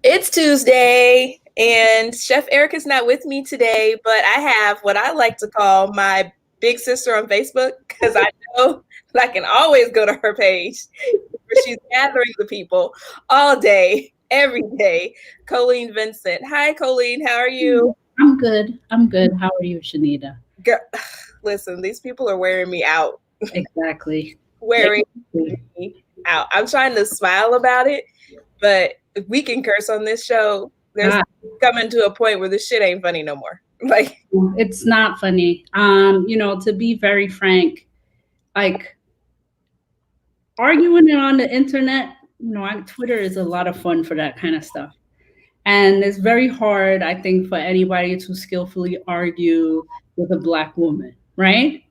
It's Tuesday, and Chef Eric is not with me today, but I have what I like to call my big sister on Facebook because I know I can always go to her page where she's gathering the people all day, every day. Colleen Vincent. Hi, Colleen. How are you? I'm good. How are you, Shanita? Girl, listen, these people are wearing me out. Exactly. Wearing me out. I'm trying to smile about it, but if we can curse on this show, there's coming to a point where this shit ain't funny no more. Like, it's not funny. To be very frank, like arguing it on the internet, Twitter is a lot of fun for that kind of stuff. And it's very hard, I think, for anybody to skillfully argue with a Black woman, right?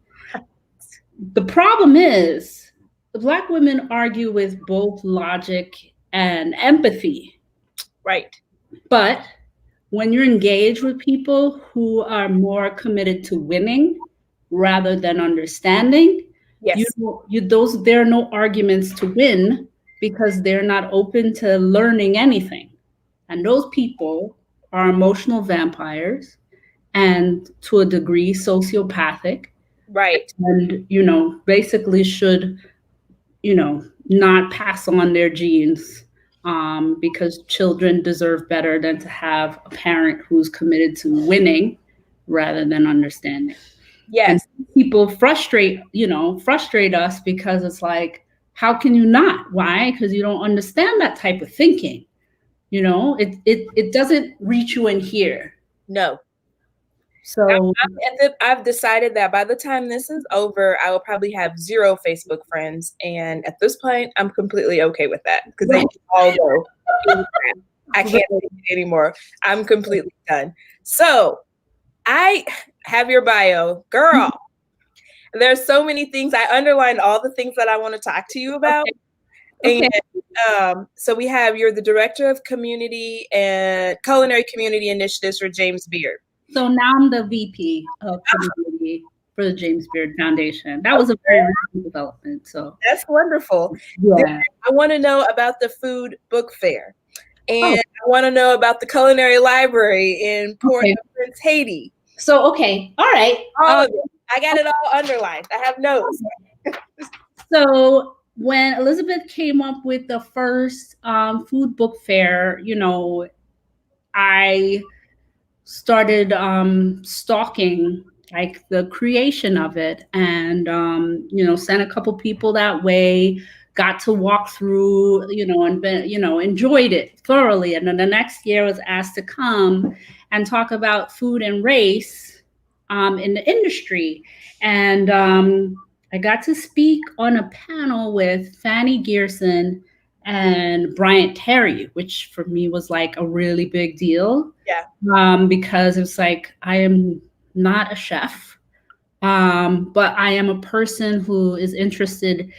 The problem is the Black women argue with both logic and empathy. Right. But when you're engaged with people who are more committed to winning rather than understanding, yes, there are no arguments to win because they're not open to learning anything. And those people are emotional vampires and to a degree sociopathic. Right. And, basically should, not pass on their genes because children deserve better than to have a parent who's committed to winning rather than understanding. Yes. And people frustrate us because it's like, how can you not? Why? Because you don't understand that type of thinking. It doesn't reach you in here. No. So I've decided that by the time this is over, I will probably have 0 Facebook friends. And at this point, I'm completely okay with that because they all go. I can't take it anymore. I'm completely done. So I have your bio, girl. There's so many things. I underlined all the things that I want to talk to you about. Okay. And so we have, you're the director of community and Culinary Community Initiatives for James Beard. So now I'm the VP of community for the James Beard Foundation. That was a very recent development. So that's wonderful. Yeah. I want to know about the food book fair. And I want to know about the culinary library in Port-au-Prince, Haiti. So, okay. All right. I got it all underlined. I have notes. So when Elizabeth came up with the first food book fair, I started stalking like the creation of it and, sent a couple people that way, got to walk through, and enjoyed it thoroughly. And then the next year was asked to come and talk about food and race in the industry. And I got to speak on a panel with Fanny Gearson and Bryant Terry, which for me was like a really big deal. Yeah. Because it's like, I am not a chef, but I am a person who is interested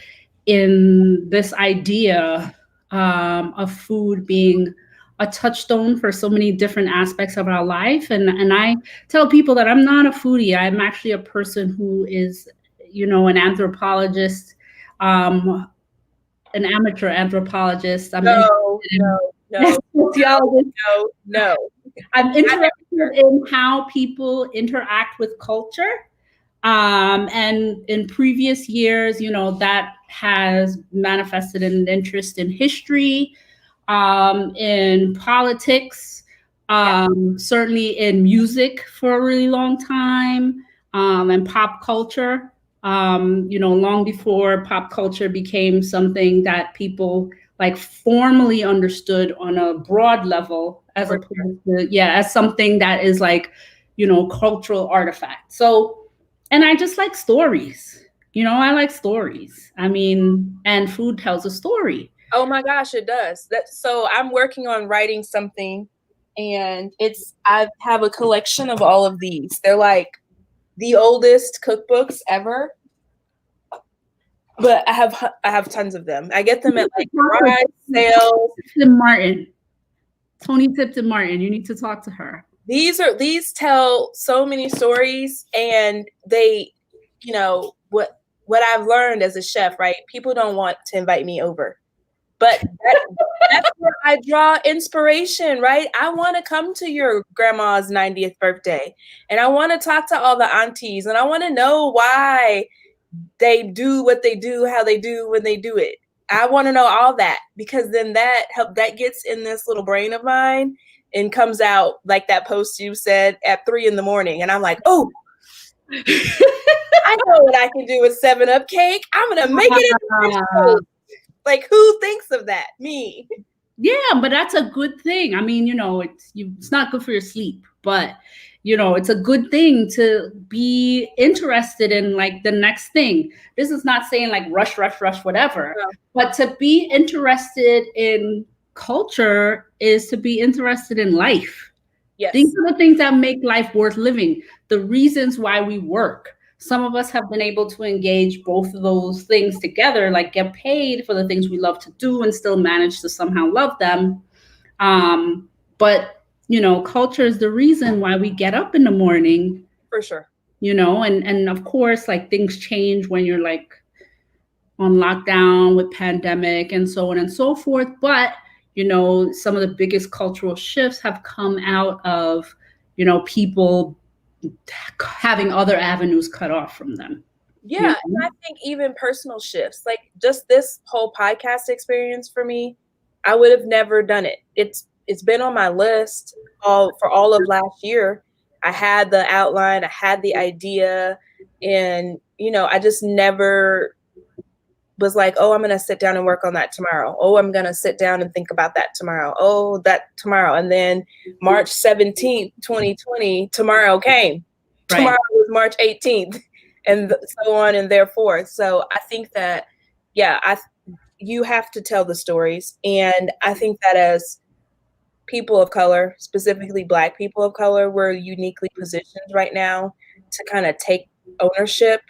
in this idea of food being a touchstone for so many different aspects of our life. And I tell people that I'm not a foodie. I'm actually a person who is, an anthropologist, an amateur anthropologist. I'm no. I'm interested in how people interact with culture. And in previous years, that has manifested an interest in history, in politics, certainly in music for a really long time, and pop culture. Long before pop culture became something that people like formally understood on a broad level as opposed to, as something that is like, cultural artifact. So, and I just like stories, I like stories. I mean, and food tells a story. Oh my gosh, it does. So I'm working on writing something and I have a collection of all of these. They're like the oldest cookbooks ever. But I have tons of them. I get them at like garage sales. Tony Tipton Martin. You need to talk to her. These tell so many stories, and they, what I've learned as a chef, right? People don't want to invite me over, but that's where I draw inspiration, right? I want to come to your grandma's 90th birthday, and I want to talk to all the aunties, and I want to know why they do what they do, how they do when they do it. I want to know all that, because then that gets in this little brain of mine and comes out like that post you said at 3 a.m. and I'm like, oh, I know what I can do with 7-Up cake. I'm gonna make it. Like, who thinks of that? Me. Yeah, but that's a good thing. I mean, it's not good for your sleep, but it's a good thing to be interested in like the next thing. This is not saying like rush, whatever, but to be interested in culture is to be interested in life. Yes. These are the things that make life worth living. The reasons why we work. Some of us have been able to engage both of those things together, like get paid for the things we love to do and still manage to somehow love them. But, culture is the reason why we get up in the morning. For sure. And of course, like things change when you're like on lockdown with pandemic and so on and so forth. But, some of the biggest cultural shifts have come out of, people having other avenues cut off from them. Yeah, and I think even personal shifts, like just this whole podcast experience for me, I would have never done it. It's been on my list for all of last year. I had the outline, I had the idea, and I just never was like, oh, I'm going to sit down and work on that tomorrow. Oh, I'm going to sit down and think about that tomorrow. Oh, that tomorrow. And then March 17th, 2020, tomorrow came. Right. Tomorrow was March 18th, and so on and therefore. So I think that, you have to tell the stories. And I think that as people of color, specifically Black people of color, we're uniquely positioned right now to kind of take ownership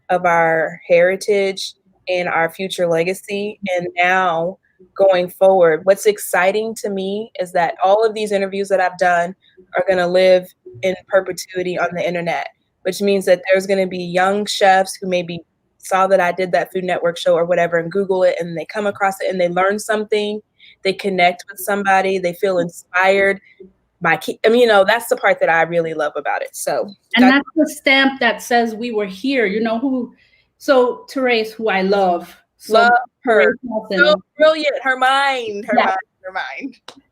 of our heritage and our future legacy. And now going forward, what's exciting to me is that all of these interviews that I've done are going to live in perpetuity on the internet, which means that there's going to be young chefs who maybe saw that I did that Food Network show or whatever and Google it, and they come across it and they learn something, they connect with somebody, they feel inspired. That's the part that I really love about it. So, and that's the stamp that says we were here. So Therese, who I love her, so brilliant. Her mind.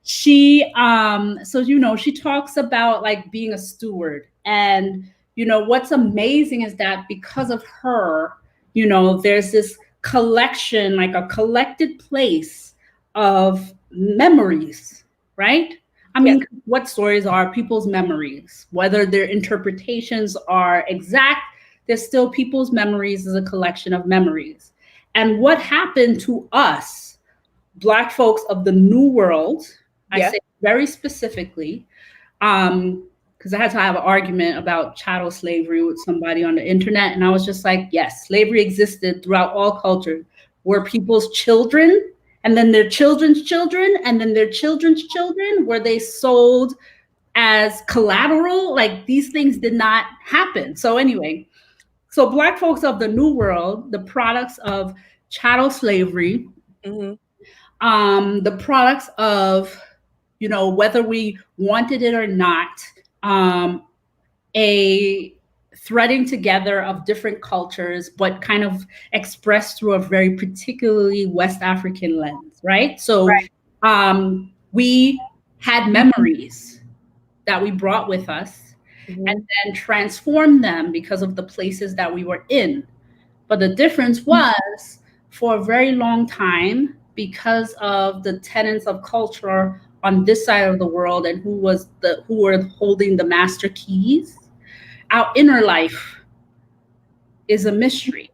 She, she talks about like being a steward, and what's amazing is that because of her, there's this collection, like a collected place of memories, right? I mean, what stories are people's memories, whether their interpretations are exact. There's still people's memories as a collection of memories. And what happened to us, Black folks of the New World, I say very specifically, because I had to have an argument about chattel slavery with somebody on the internet. And I was just like, yes, slavery existed throughout all cultures, where people's children, and then their children's children, and then their children's children, were they sold as collateral? Like these things did not happen. So anyway, so Black folks of the New World, the products of chattel slavery, the products of, whether we wanted it or not, a threading together of different cultures, but kind of expressed through a very particularly West African lens, right? So we had memories that we brought with us, and then transformed them because of the places that we were in. But the difference was, for a very long time, because of the tenets of culture on this side of the world and who were holding the master keys, our inner life is a mystery.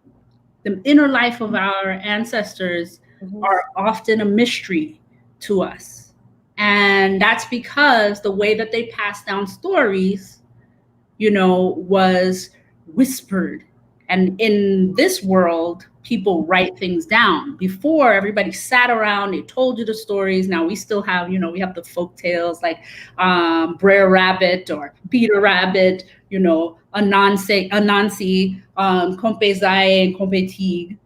The inner life of our ancestors are often a mystery to us. And that's because the way that they passed down stories, was whispered. And in this world, people write things down. Before, everybody sat around, they told you the stories. Now we still have, we have the folk tales like Brer Rabbit or Peter Rabbit, Anansi, Kompe Zai, and Kompe Tig.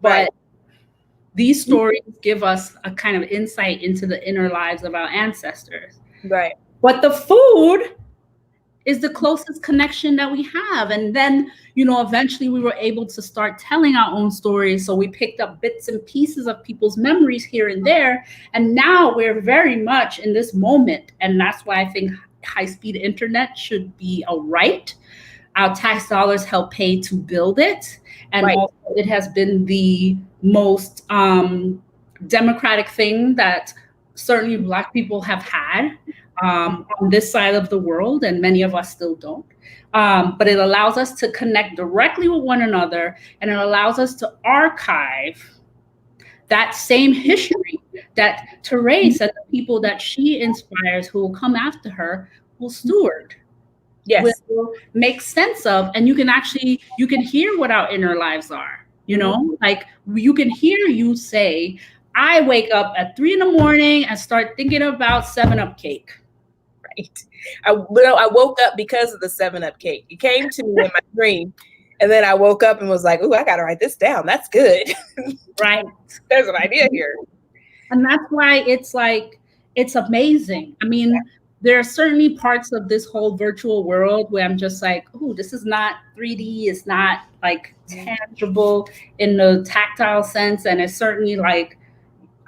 But these stories give us a kind of insight into the inner lives of our ancestors. Right. But the food is the closest connection that we have. And then, eventually we were able to start telling our own stories. So we picked up bits and pieces of people's memories here and there. And now we're very much in this moment. And that's why I think high-speed internet should be a right. Our tax dollars help pay to build it. And also it has been the most democratic thing that certainly Black people have had on this side of the world, and many of us still don't. But it allows us to connect directly with one another, and it allows us to archive that same history that Therese and the people that she inspires who will come after her will steward. Yes. Will make sense of, and you can hear what our inner lives are, like you can hear you say, I wake up at 3 a.m. and start thinking about 7-Up cake. Right. I woke up because of the 7-Up cake. It came to me in my dream. And then I woke up and was like, ooh, I got to write this down. That's good. Right. There's an idea here. And that's why it's amazing. I mean, there are certainly parts of this whole virtual world where I'm just like, oh, this is not 3D. It's not like tangible in the tactile sense. And it's certainly like,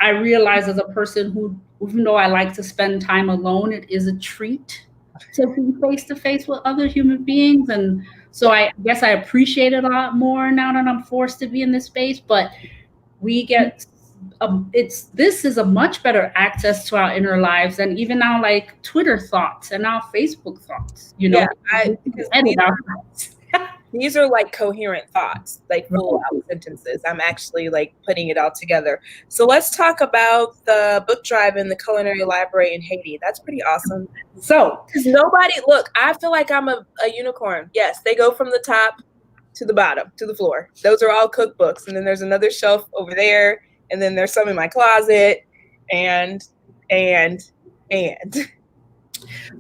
I realize as a person who, even though I like to spend time alone, it is a treat to be face to face with other human beings. And so I guess I appreciate it a lot more now that I'm forced to be in this space, but we get, this is a much better access to our inner lives than even now like Twitter thoughts and our Facebook thoughts, Yeah, these are like coherent thoughts, like full out sentences. I'm actually like putting it all together. So let's talk about the book drive in the Culinary Library in Haiti. That's pretty awesome. So, because I feel like I'm a unicorn. Yes, they go from the top to the bottom, to the floor. Those are all cookbooks. And then there's another shelf over there. And then there's some in my closet. And.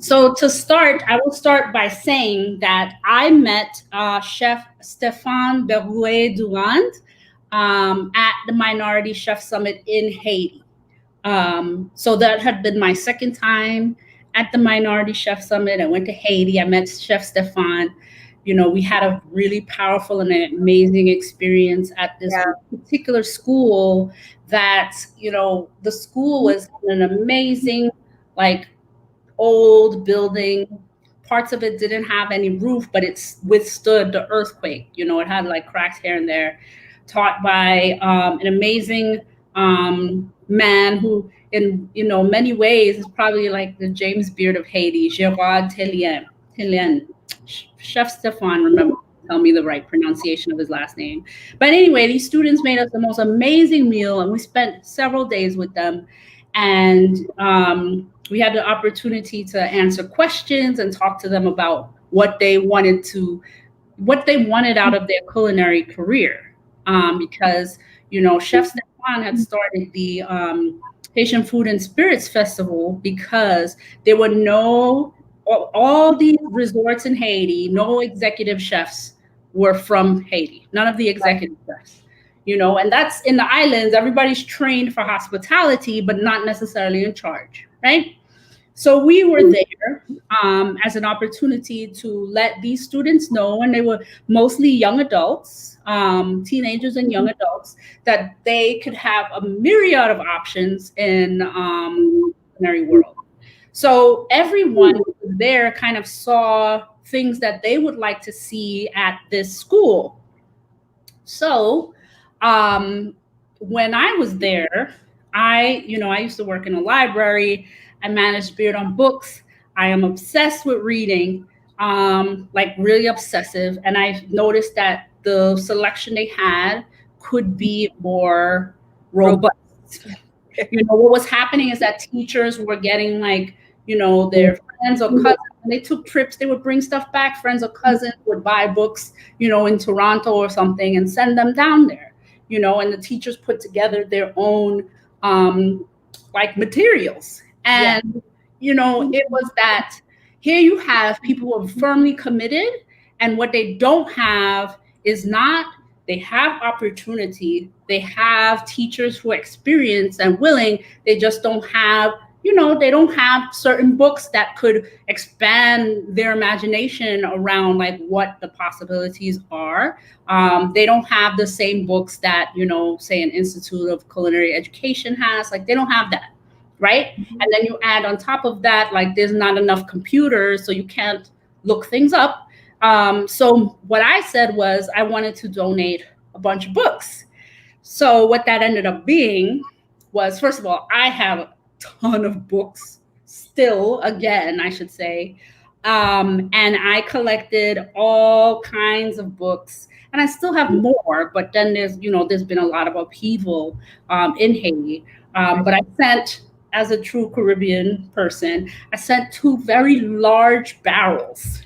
So to start, I will start by saying that I met Chef Stéphane Berouet-Durand at the Minority Chef Summit in Haiti. So that had been my second time at the Minority Chef Summit. I went to Haiti. I met Chef Stéphane. We had a really powerful and amazing experience at this particular school that, the school was an amazing, like, old building. Parts of it didn't have any roof, but it withstood the earthquake. It had like cracks here and there. Taught by an amazing man who, in many ways, is probably like the James Beard of Haiti, Gerard Tellien. Chef Stéphane, remember, tell me the right pronunciation of his last name. But anyway, these students made us the most amazing meal, and we spent several days with them. And we had the opportunity to answer questions and talk to them about what they wanted out of their culinary career. Because, Chef Stéphane had started the Haitian Food and Spirits Festival because there were all these resorts in Haiti, no executive chefs were from Haiti, none of the executive chefs. And that's in the islands, everybody's trained for hospitality, but not necessarily in charge, right? So we were there as an opportunity to let these students know, and they were mostly young adults, teenagers and young adults, that they could have a myriad of options in the culinary world. So everyone there kind of saw things that they would like to see at this school. So when I was there, I used to work in a library. I managed Beard on Books. I am obsessed with reading, like really obsessive. And I noticed that the selection they had could be more robust. What was happening is that teachers were getting like, their friends or cousins, and they took trips, they would bring stuff back. Friends or cousins would buy books, in Toronto or something and send them down there, and the teachers put together their own like materials. And, it was that here you have people who are firmly committed, and what they don't have is not they have opportunity, they have teachers who are experienced and willing, they just don't have, they don't have certain books that could expand their imagination around like what the possibilities are. They don't have the same books that, say an Institute of Culinary Education has, like they don't have that, right? Mm-hmm. And then you add on top of that, like there's not enough computers, so you can't look things up. So what I said was I wanted to donate a bunch of books. So what that ended up being was, first of all, I have a ton of books still, again, I should say. And I collected all kinds of books, and I still have more, but then there's been a lot of upheaval in Haiti. But I sent, as a true Caribbean person, I sent 2 very large barrels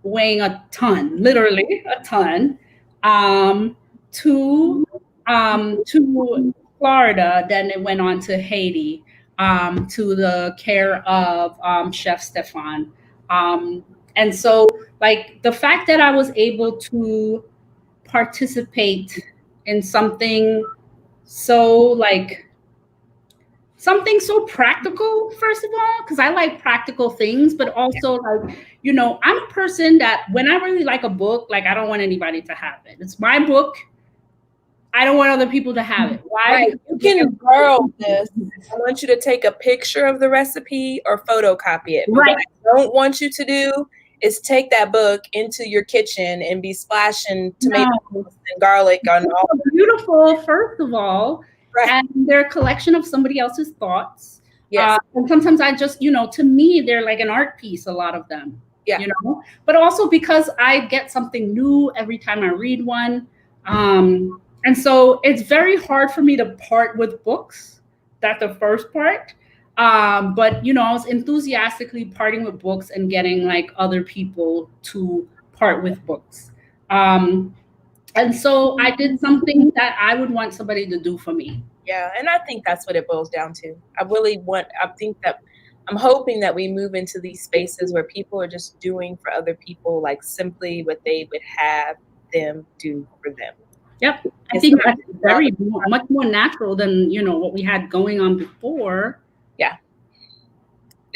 weighing a ton, literally a ton, to Florida. Then it went on to Haiti, to the care of Chef Stefan. And so, like, the fact that I was able to participate in something so practical, first of all, because I like practical things, but also like, I'm a person that when I really like a book, like I don't want anybody to have it. It's my book. I don't want other people to have it. Why? Right. You can borrow this. I want you to take a picture of the recipe or photocopy it. Right. What I don't want you to do is take that book into your kitchen and be splashing tomatoes and garlic on all. Beautiful, first of all. Right. And they're a collection of somebody else's thoughts. Yes. And sometimes I just, to me, they're like an art piece, a lot of them. Yeah. But also because I get something new every time I read one. And so it's very hard for me to part with books. That's the first part. But, I was enthusiastically parting with books and getting like other people to part with books. And so I did something that I would want somebody to do for me. Yeah, and I think that's what it boils down to. I'm hoping that we move into these spaces where people are just doing for other people, like simply what they would have them do for them. Yep. I think that's much more natural than, what we had going on before. Yeah.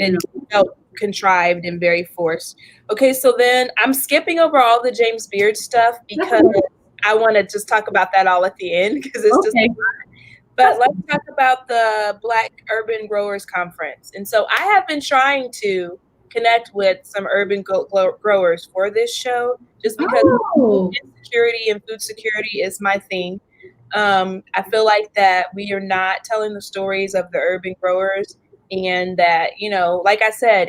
And felt contrived and very forced. Okay, so then I'm skipping over all the James Beard stuff because I want to just talk about that all at the end because it's just fun. But let's talk about the Black Urban Growers Conference. And so I have been trying to connect with some urban growers for this show just because insecurity and food security is my thing. I feel like that we are not telling the stories of the urban growers, and that, like I said,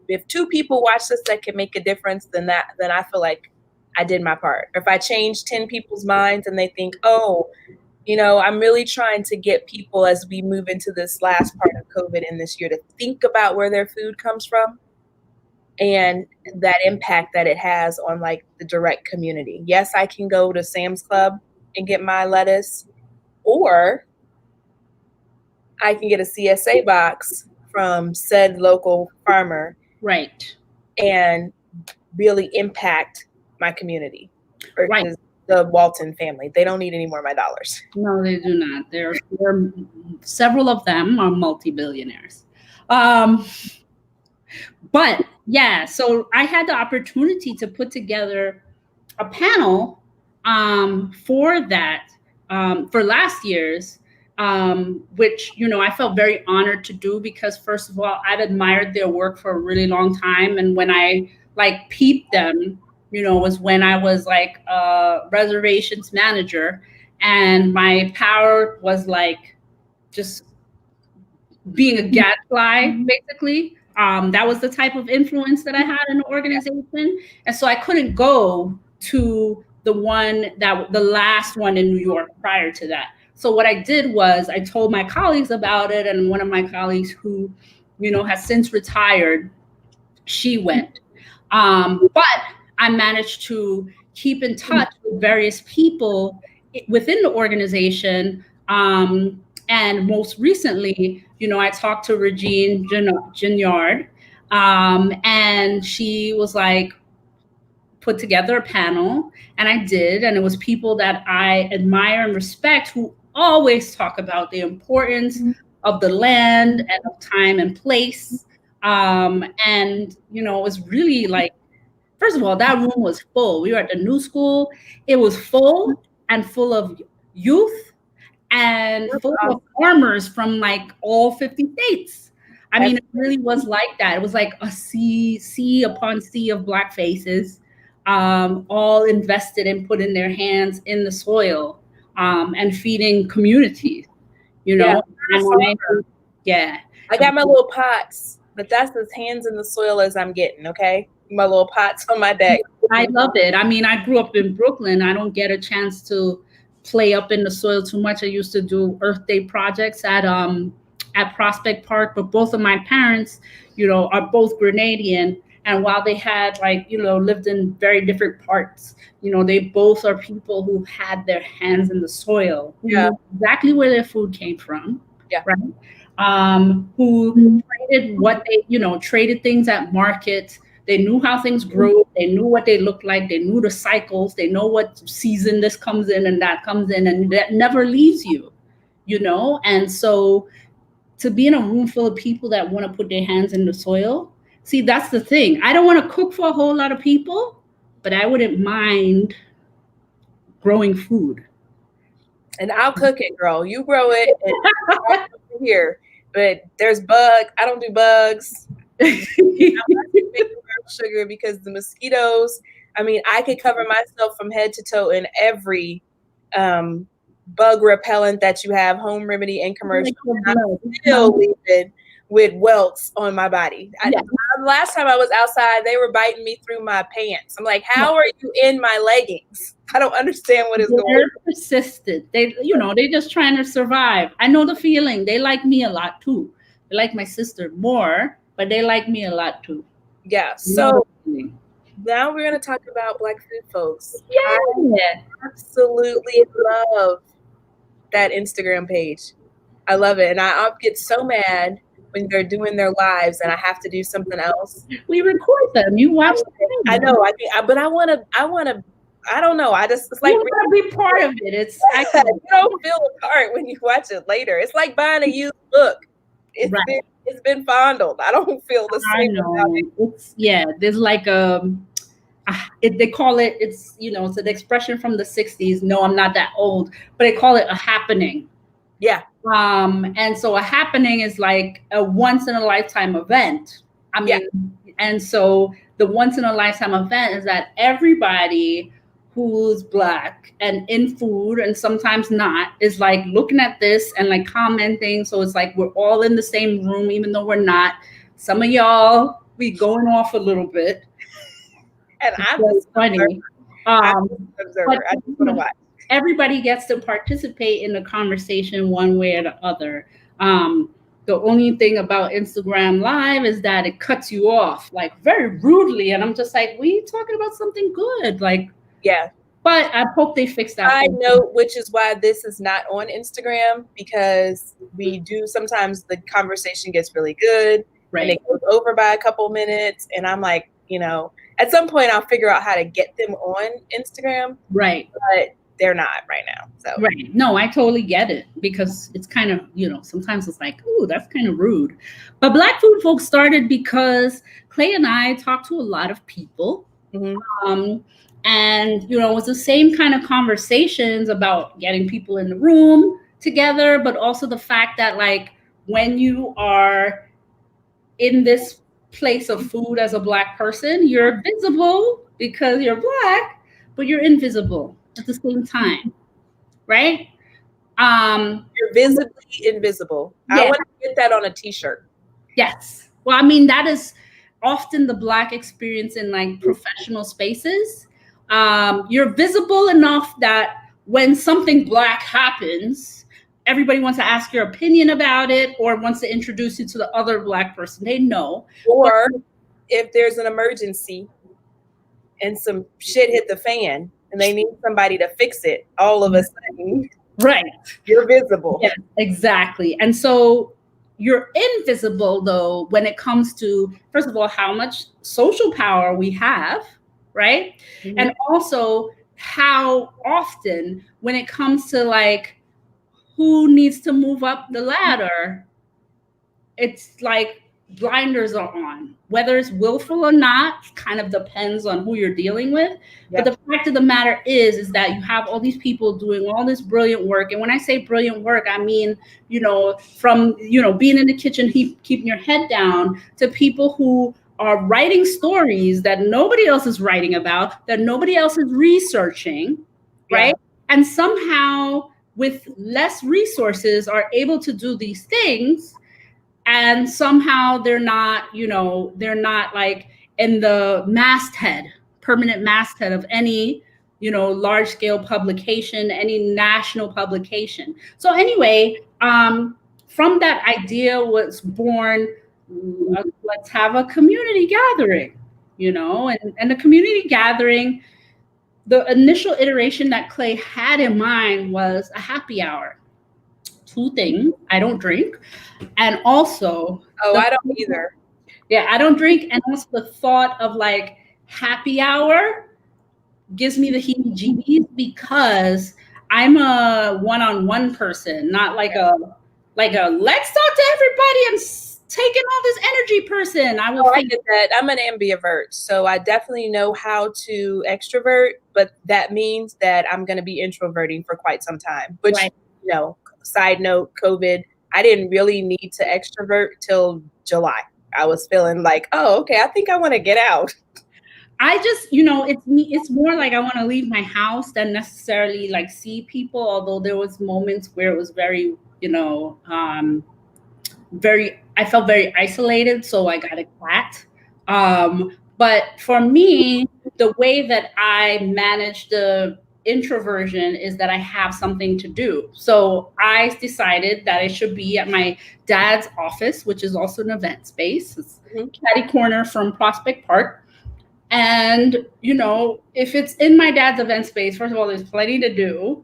if 2 people watch this that can make a difference, then I feel like I did my part. Or if I change 10 people's minds and they think, I'm really trying to get people as we move into this last part of COVID in this year to think about where their food comes from and that impact that it has on like the direct community. Yes, I can go to Sam's Club and get my lettuce, or I can get a CSA box from said local farmer. Right. And really impact my community. Right. The Walton family. They don't need any more of my dollars. No, they do not. There are several of them are multi-billionaires. But yeah, so I had the opportunity to put together a panel for that, for last year's, which, I felt very honored to do because, first of all, I've admired their work for a really long time. And when I peeped them, was when I was like a reservations manager, and my power was like just being a gadfly, basically. That was the type of influence that I had in the organization. And so I couldn't go to the last one in New York prior to that. So what I did was I told my colleagues about it, and one of my colleagues who, has since retired, she went. But I managed to keep in touch with various people within the organization. And most recently, I talked to Regine Gignard, and she was like, put together a panel, and I did, and it was people that I admire and respect who always talk about the importance of the land and of time and place. And, you know, it was really like, first of all, that room was full. We were at the new school. It was full and full of youth and full of farmers from like all 50 states. I mean, it really was like that. It was like a sea upon sea of Black faces, all invested in putting their hands in the soil and feeding communities, you know? Yeah. I got my little pots, but that's as hands in the soil as I'm getting, okay? My little pots on my deck. I love it. I mean, I grew up in Brooklyn. I don't get a chance to play up in the soil too much. I used to do Earth Day projects at Prospect Park, but both of my parents, you know, are both Grenadian. And while they had like, you know, lived in very different parts, you know, they both are people who had their hands in the soil, who knew exactly where their food came from, right? Who traded what they, you know, traded things at market. They knew how things grew. They knew what they looked like. They knew the cycles. They know what season this comes in and that comes in, and that never leaves you, you know? And so to be in a room full of people that want to put their hands in the soil, see, that's the thing. I don't want to cook for a whole lot of people, but I wouldn't mind growing food. And I'll cook it, girl. You grow it and here. But there's bugs. I don't do bugs. Sugar because the mosquitoes, I mean, I could cover myself from head to toe in every bug repellent that you have, home remedy and commercial. And I'm still leaving with welts on my body. Last time I was outside, they were biting me through my pants. I'm like, how are you in my leggings? I don't understand what is going on. They're persistent. They, you know, they're just trying to survive. I know the feeling. They like me a lot too. They like my sister more, but they like me a lot too. Yeah. So now we're going to talk about Black food, folks. Yeah. I absolutely love that Instagram page. I love it. And I get so mad when they're doing their lives and I have to do something else. We record them. You watch them. I know. But I want to, I don't know. It's like, you want to be part of it. You don't feel a part when you watch it later. It's like buying a used book. It's been fondled. I don't feel the same. I know. There's like they call it, it's, you know, it's an expression from the 60s. No, I'm not that old, but they call it a happening. Yeah. And so a happening is like a once in a lifetime event. I mean, and so the once in a lifetime event is that everybody who's Black and in food and sometimes not is like looking at this and like commenting. So it's like we're all in the same room, even though we're not. Some of y'all be going off a little bit. And I'm funny. I'm an observer. I just want to watch. Everybody gets to participate in the conversation one way or the other. The only thing about Instagram Live is that it cuts you off like very rudely. And I'm just like, we talking about something good. Like, yeah. But I hope they fix that. I know, which is why this is not on Instagram, because we do sometimes the conversation gets really good. Right. And it goes over by a couple minutes. And I'm like, you know, at some point I'll figure out how to get them on Instagram. Right. But they're not right now. So right. No, I totally get it, because it's kind of, you know, sometimes it's like, ooh, that's kind of rude. But Black Food Folks started because Clay and I talked to a lot of people. Mm-hmm. And, you know, it was the same kind of conversations about getting people in the room together, but also the fact that, like, when you are in this place of food as a Black person, you're visible because you're Black, but you're invisible at the same time, right? You're visibly invisible. Yeah. I want to get that on a t-shirt. Yes. Well, I mean, that is often the Black experience in like professional spaces. You're visible enough that when something Black happens, everybody wants to ask your opinion about it or wants to introduce you to the other Black person they know. Or if there's an emergency and some shit hit the fan and they need somebody to fix it, all of a sudden, right, you're visible. Yeah, exactly. And so you're invisible, though, when it comes to, first of all, how much social power we have, right? Mhm. And also how often when it comes to like who needs to move up the ladder, it's like blinders are on. Whether it's willful or not kind of depends on who you're dealing with. Yep. But the fact of the matter is that you have all these people doing all this brilliant work. And when I say brilliant work, I mean, from, being in the kitchen, keeping your head down, to people who are writing stories that nobody else is writing about, that nobody else is researching, right? And somehow with less resources are able to do these things. And somehow they're not like in the permanent masthead of any, large scale publication, any national publication. So anyway, from that idea was born, let's have a community gathering, and the community gathering, the initial iteration that Clay had in mind was a happy hour. Two things: I don't drink, and also I don't either. Yeah, I don't drink, and also the thought of like happy hour gives me the heebie-jeebies, because I'm a one-on-one person, not like a let's talk to everybody and take in all this energy person. I get that. I'm an ambivert, so I definitely know how to extrovert, but that means that I'm going to be introverting for quite some time. Which, Right. Side note, COVID, I didn't really need to extrovert till July. I was feeling like, oh, okay, I think I want to get out. I just, it's more like I want to leave my house than necessarily like see people. Although there was moments where it was very, I felt very isolated, so I got a cat. But for me, the way that I manage the introversion is that I have something to do. So I decided that I should be at my dad's office, which is also an event space. It's catty corner from Prospect Park. And, if it's in my dad's event space, first of all, there's plenty to do.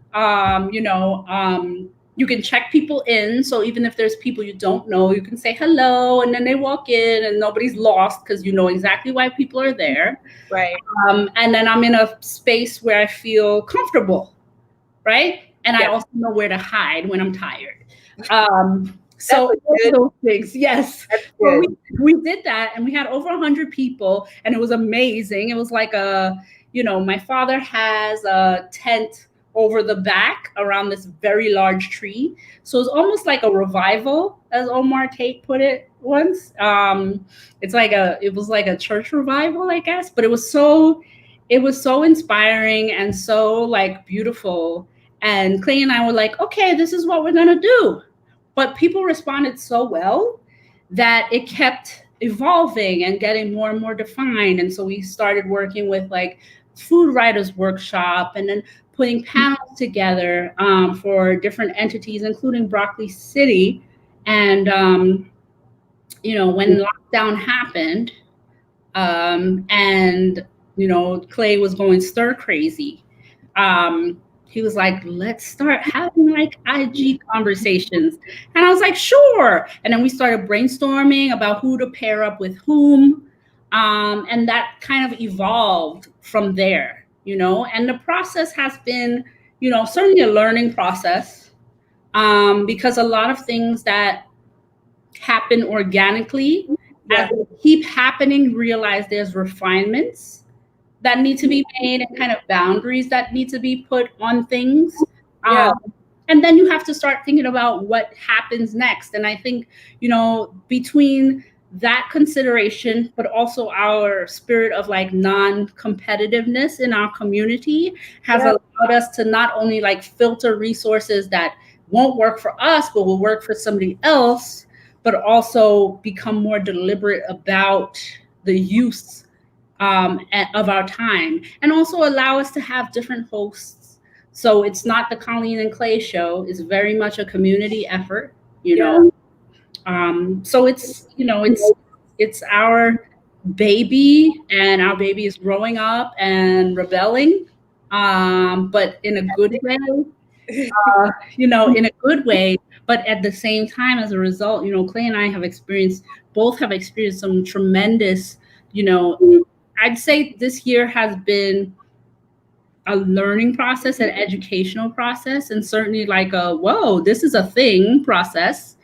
You can check people in. So even if there's people you don't know, you can say hello, and then they walk in and nobody's lost because you know exactly why people are there. Right. And then I'm in a space where I feel comfortable, right? And I also know where to hide when I'm tired. So those things, yes. So we did that, and we had over 100 people, and it was amazing. It was like my father has a tent over the back around this very large tree. So it's almost like a revival, as Omar Tate put it once. It was like a church revival, I guess, but it was so inspiring and so like beautiful. And Clay and I were like, okay, this is what we're gonna do. But people responded so well that it kept evolving and getting more and more defined. And so we started working with like food writers workshop, and then putting panels together for different entities, including Broccoli City. And, when lockdown happened, and, Clay was going stir crazy, he was like, let's start having like IG conversations. And I was like, sure. And then we started brainstorming about who to pair up with whom. And that kind of evolved from there, and the process has been, certainly a learning process, because a lot of things that happen organically, as they keep happening, realize there's refinements that need to be made and kind of boundaries that need to be put on things. And then you have to start thinking about what happens next. And I think, between that consideration, but also our spirit of like non-competitiveness in our community has allowed us to not only like filter resources that won't work for us, but will work for somebody else, but also become more deliberate about the use of our time, and also allow us to have different hosts. So it's not the Colleen and Clay show. It's very much a community effort, so it's, it's our baby, and our baby is growing up and rebelling, but in a good way, in a good way. But at the same time, as a result, Clay and I both have experienced some tremendous, I'd say this year has been a learning process, an educational process, and certainly like a, whoa, this is a thing process.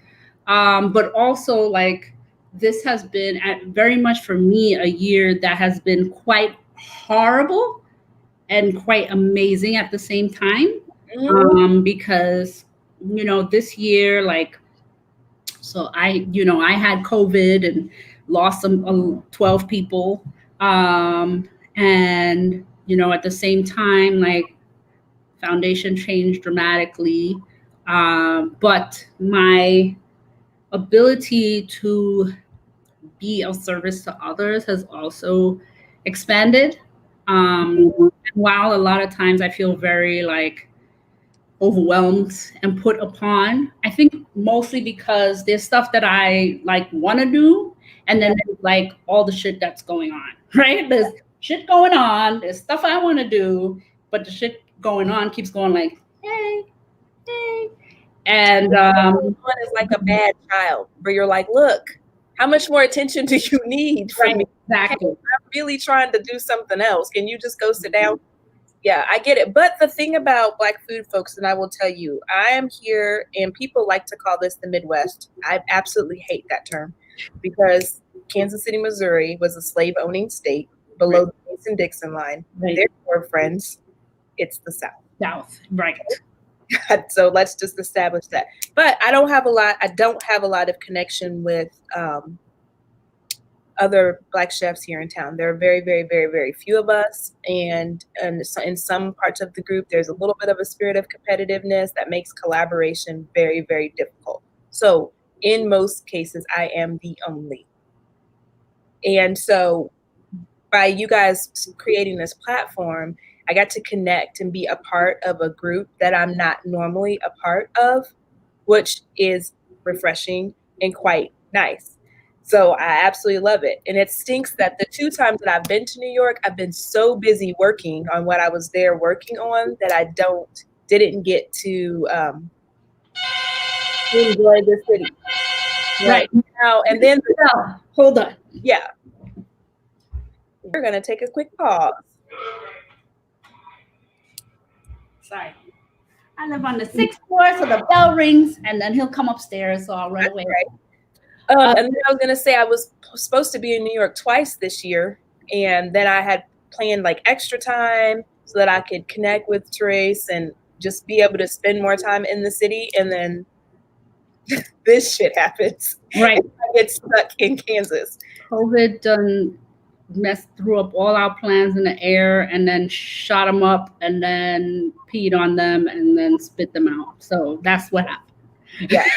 But also like this has been very much for me a year that has been quite horrible and quite amazing at the same time. Because, this year, like, so I had COVID and lost some 12 people. And, at the same time, like foundation changed dramatically. But my ability to be of service to others has also expanded. While a lot of times I feel very like overwhelmed and put upon, I think mostly because there's stuff that I like want to do, and then there's like all the shit that's going on, right? There's shit going on, there's stuff I want to do, but the shit going on keeps going like, hey. And one is like a bad child where you're like, look, how much more attention do you need from me? Exactly. Hey, I'm really trying to do something else. Can you just go sit down? Yeah, I get it. But the thing about Black food folks, and I will tell you, I am here, and people like to call this the Midwest. I absolutely hate that term because Kansas City, Missouri was a slave-owning state below the Mason-Dixon line. Right. Therefore, friends, it's the South. South, right. So let's just establish that. But I don't have a lot of connection with other Black chefs here in town. There are very, very, very, very few of us. And in some parts of the group, there's a little bit of a spirit of competitiveness that makes collaboration very, very difficult. So in most cases, I am the only. And so by you guys creating this platform, I got to connect and be a part of a group that I'm not normally a part of, which is refreshing and quite nice. So I absolutely love it. And it stinks that the 2 times that I've been to New York, I've been so busy working on what I was there working on that I didn't get to enjoy the city. Right. Now, and then hold on. Yeah. We're gonna take a quick pause. Sorry. I live on the 6th floor, so the bell rings, and then he'll come upstairs, so I'll run away. Right. And then I was going to say I was supposed to be in New York twice this year, and then I had planned like extra time so that I could connect with Therese and just be able to spend more time in the city, and then this shit happens. Right. I get stuck in Kansas. COVID done threw up all our plans in the air and then shot them up and then peed on them and then spit them out. So that's what happened. Yeah.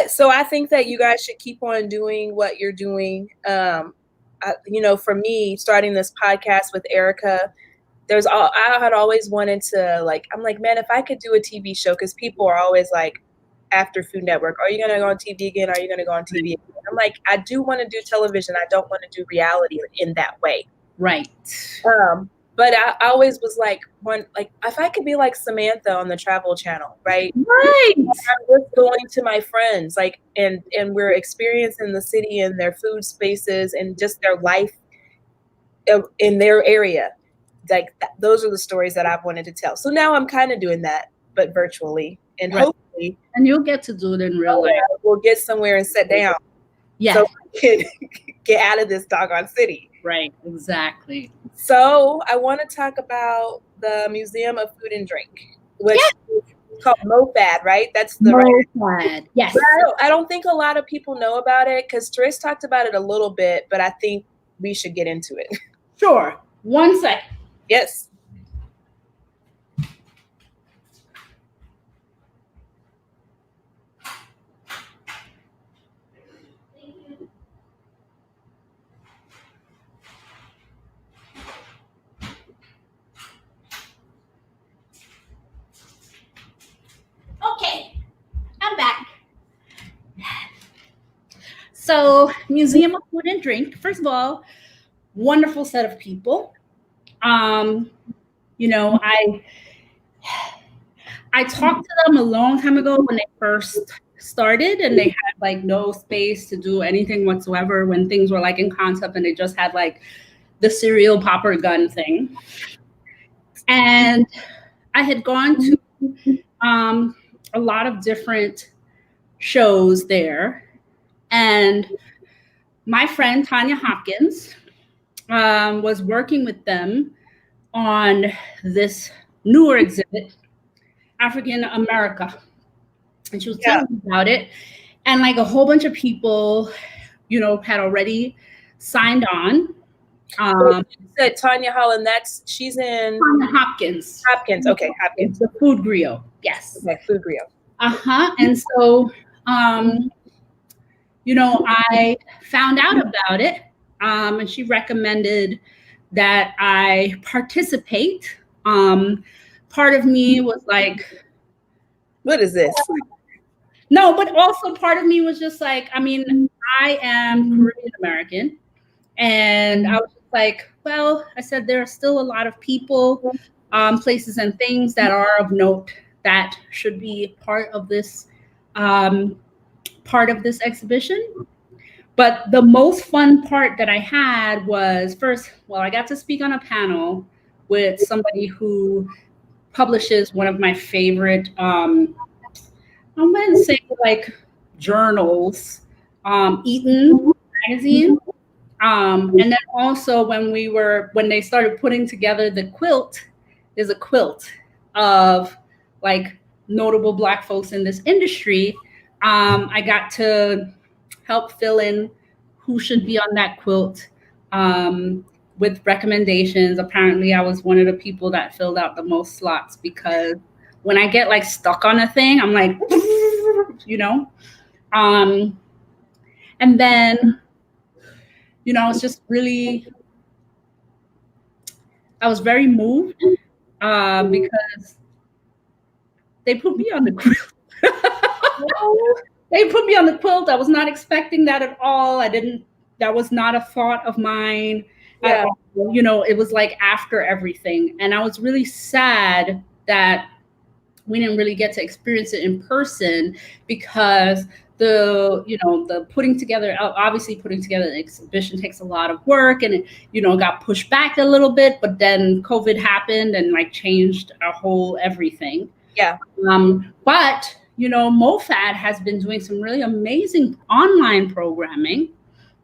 So I think that you guys should keep on doing what you're doing. For me, starting this podcast with Erica, I had always wanted to I'm like, man, if I could do a TV show, because people are always like, after Food Network, are you going to go on TV again? Are you going to go on TV again? I'm like, I do want to do television. I don't want to do reality in that way. Right. But I always was like, if I could be like Samantha on the Travel Channel, right? Right. I'm just going to my friends, and we're experiencing the city and their food spaces and just their life in their area. Those are the stories that I've wanted to tell. So now I'm kind of doing that, but virtually, and hopefully, and you'll get to do it in real life. We'll get somewhere and sit down. Yeah. So we can get out of this doggone city. Right. Exactly. So I want to talk about the Museum of Food and Drink, which is called MoFad, right? That's the MoFad. Yes. I don't think a lot of people know about it because Therese talked about it a little bit, but I think we should get into it. Sure. 1 second. Yes. Okay, I'm back. So, Museum of Food and Drink, first of all, wonderful set of people. I talked to them a long time ago when they first started, and they had like no space to do anything whatsoever when things were like in concept, and they just had like the cereal popper gun thing. And I had gone to a lot of different shows there, and my friend Tanya Hopkins was working with them on this newer exhibit, African America. And she was telling me about it. And like a whole bunch of people, you know, had already signed on. You said Tanya Holland, she's in Tanya Hopkins. Hopkins, okay, Hopkins. The food griot, yes. Okay, food griot. And so, you know, I found out about it, and she recommended that I participate. Part of me was like, what is this? No, but also part of me was just like, I mean, I am Caribbean American, and I was just like, well, I said there are still a lot of people, places and things that are of note that should be part of this exhibition. But the most fun part that I had was first, well, I got to speak on a panel with somebody who publishes one of my favorite, I'm going to say like journals, Eaton magazine. And then also when they started putting together the quilt, there's a quilt of like notable Black folks in this industry. I got to help fill in who should be on that quilt with recommendations. Apparently I was one of the people that filled out the most slots, because when I get like stuck on a thing, I'm like, you know, and then, you know, it's just really, I was very moved because they put me on the quilt. They put me on the quilt. I was not expecting that at all. That was not a thought of mine. Yeah. You know, it was like after everything. And I was really sad that we didn't really get to experience it in person, because the putting together an exhibition takes a lot of work, and it, you know, got pushed back a little bit, but then COVID happened and like changed our whole everything. Yeah. But you know, MoFad has been doing some really amazing online programming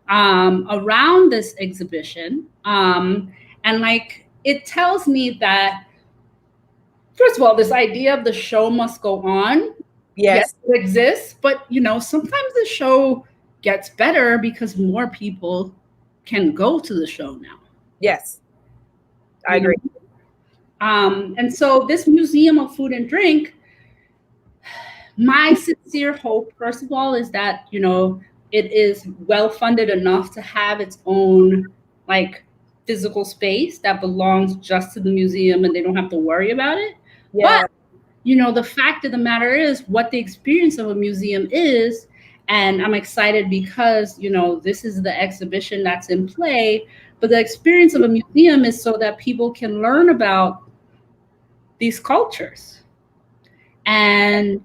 around this exhibition. And like, it tells me that, first of all, this idea of the show must go on. Yes, it exists, but you know, sometimes the show gets better because more people can go to the show now. Yes, I agree. And so this Museum of Food and Drink, my sincere hope, first of all, is that, you know, it is well funded enough to have its own like physical space that belongs just to the museum, and they don't have to worry about it. Yeah. But you know, the fact of the matter is what the experience of a museum is. And I'm excited because, you know, this is the exhibition that's in play, but the experience of a museum is so that people can learn about these cultures. And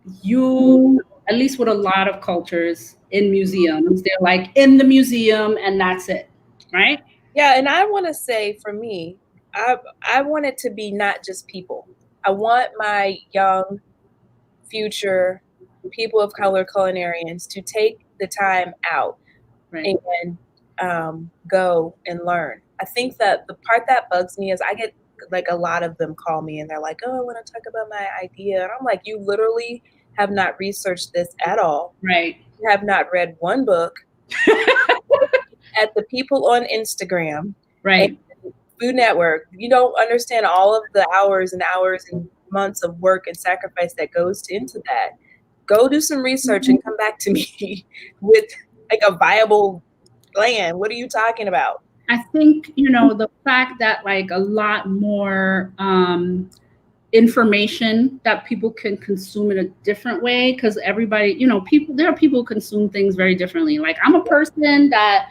at least with a lot of cultures in museums, they're like in the museum and that's it, right? Yeah, and I want to say for me, I want it to be not just people. I want my young future people of color culinarians to take the time out and go and learn. I think that the part that bugs me is I get like a lot of them call me and they're like, oh, I want to talk about my idea. And I'm like, you literally have not researched this at all. Right. You have not read one book. At the people on Instagram. Right. Food Network, you don't understand all of the hours and hours and months of work and sacrifice that goes into that. Go do some research and come back to me with like a viable plan. What are you talking about? I think, you know, the fact that like a lot more information that people can consume in a different way, because everybody, you know, there are people who consume things very differently. Like I'm a person that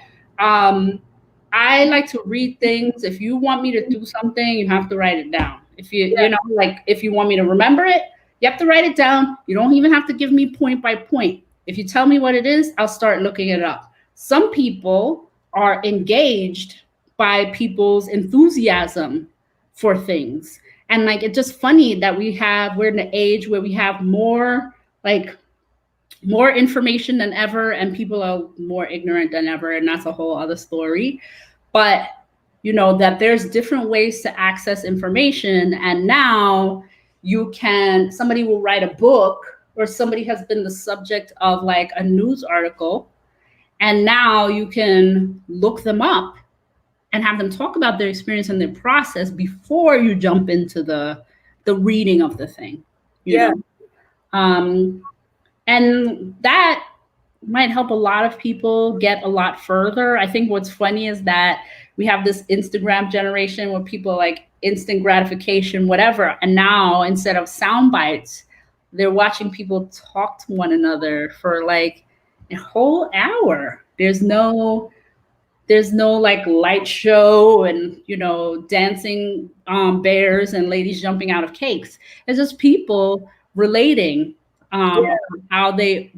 I like to read things. If you want me to do something, you have to write it down. If you know, like if you want me to remember it, You have to write it down. You don't even have to give me point by point. If you tell me what it is, I'll start looking it up. Some people are engaged by people's enthusiasm for things. And like, it's just funny that we're in an age where we have more information than ever, and people are more ignorant than ever. And that's a whole other story. But that there's different ways to access information. And now somebody will write a book, or somebody has been the subject of like a news article, and now you can look them up and have them talk about their experience and their process before you jump into the reading of the thing. You know? And that might help a lot of people get a lot further. I think what's funny is that we have this Instagram generation where people like instant gratification, whatever. And now instead of sound bites, they're watching people talk to one another for like a whole hour. There's no like light show and, dancing bears and ladies jumping out of cakes. It's just people relating why they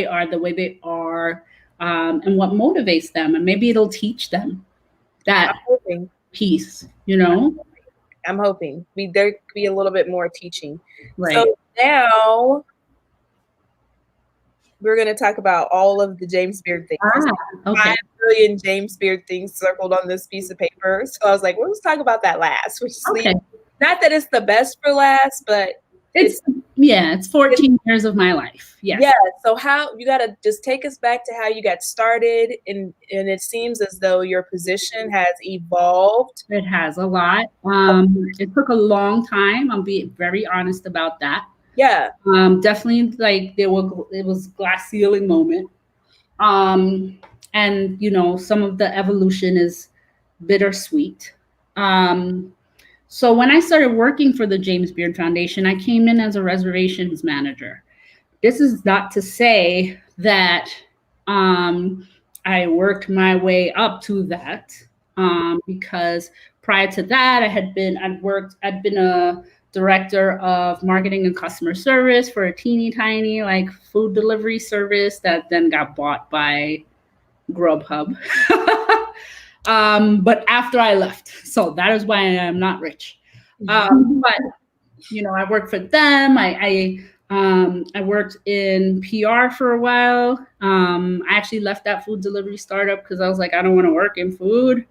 are the way they are, and what motivates them. And maybe it'll teach them that piece, I'm hoping there could be a little bit more teaching. Right. So now we're going to talk about all of the James Beard things. Okay. 5 billion James Beard things circled on this piece of paper. So I was like, well, let's talk about that last. Which is not that it's the best for last, but it's 14 years of my life. Yes. Yeah. So how you got to just take us back to how you got started, and it seems as though your position has evolved. It has a lot. It took a long time. I'm being very honest about that. Yeah. Definitely, like it was glass ceiling moment. And some of the evolution is bittersweet. So when I started working for the James Beard Foundation, I came in as a reservations manager. This is not to say that I worked my way up to that, because prior to that, I'd been a director of marketing and customer service for a teeny tiny like food delivery service that then got bought by Grubhub. But after I left, so that is why I'm not rich. But I worked for them. I worked in PR for a while. I actually left that food delivery startup because I was like, I don't want to work in food.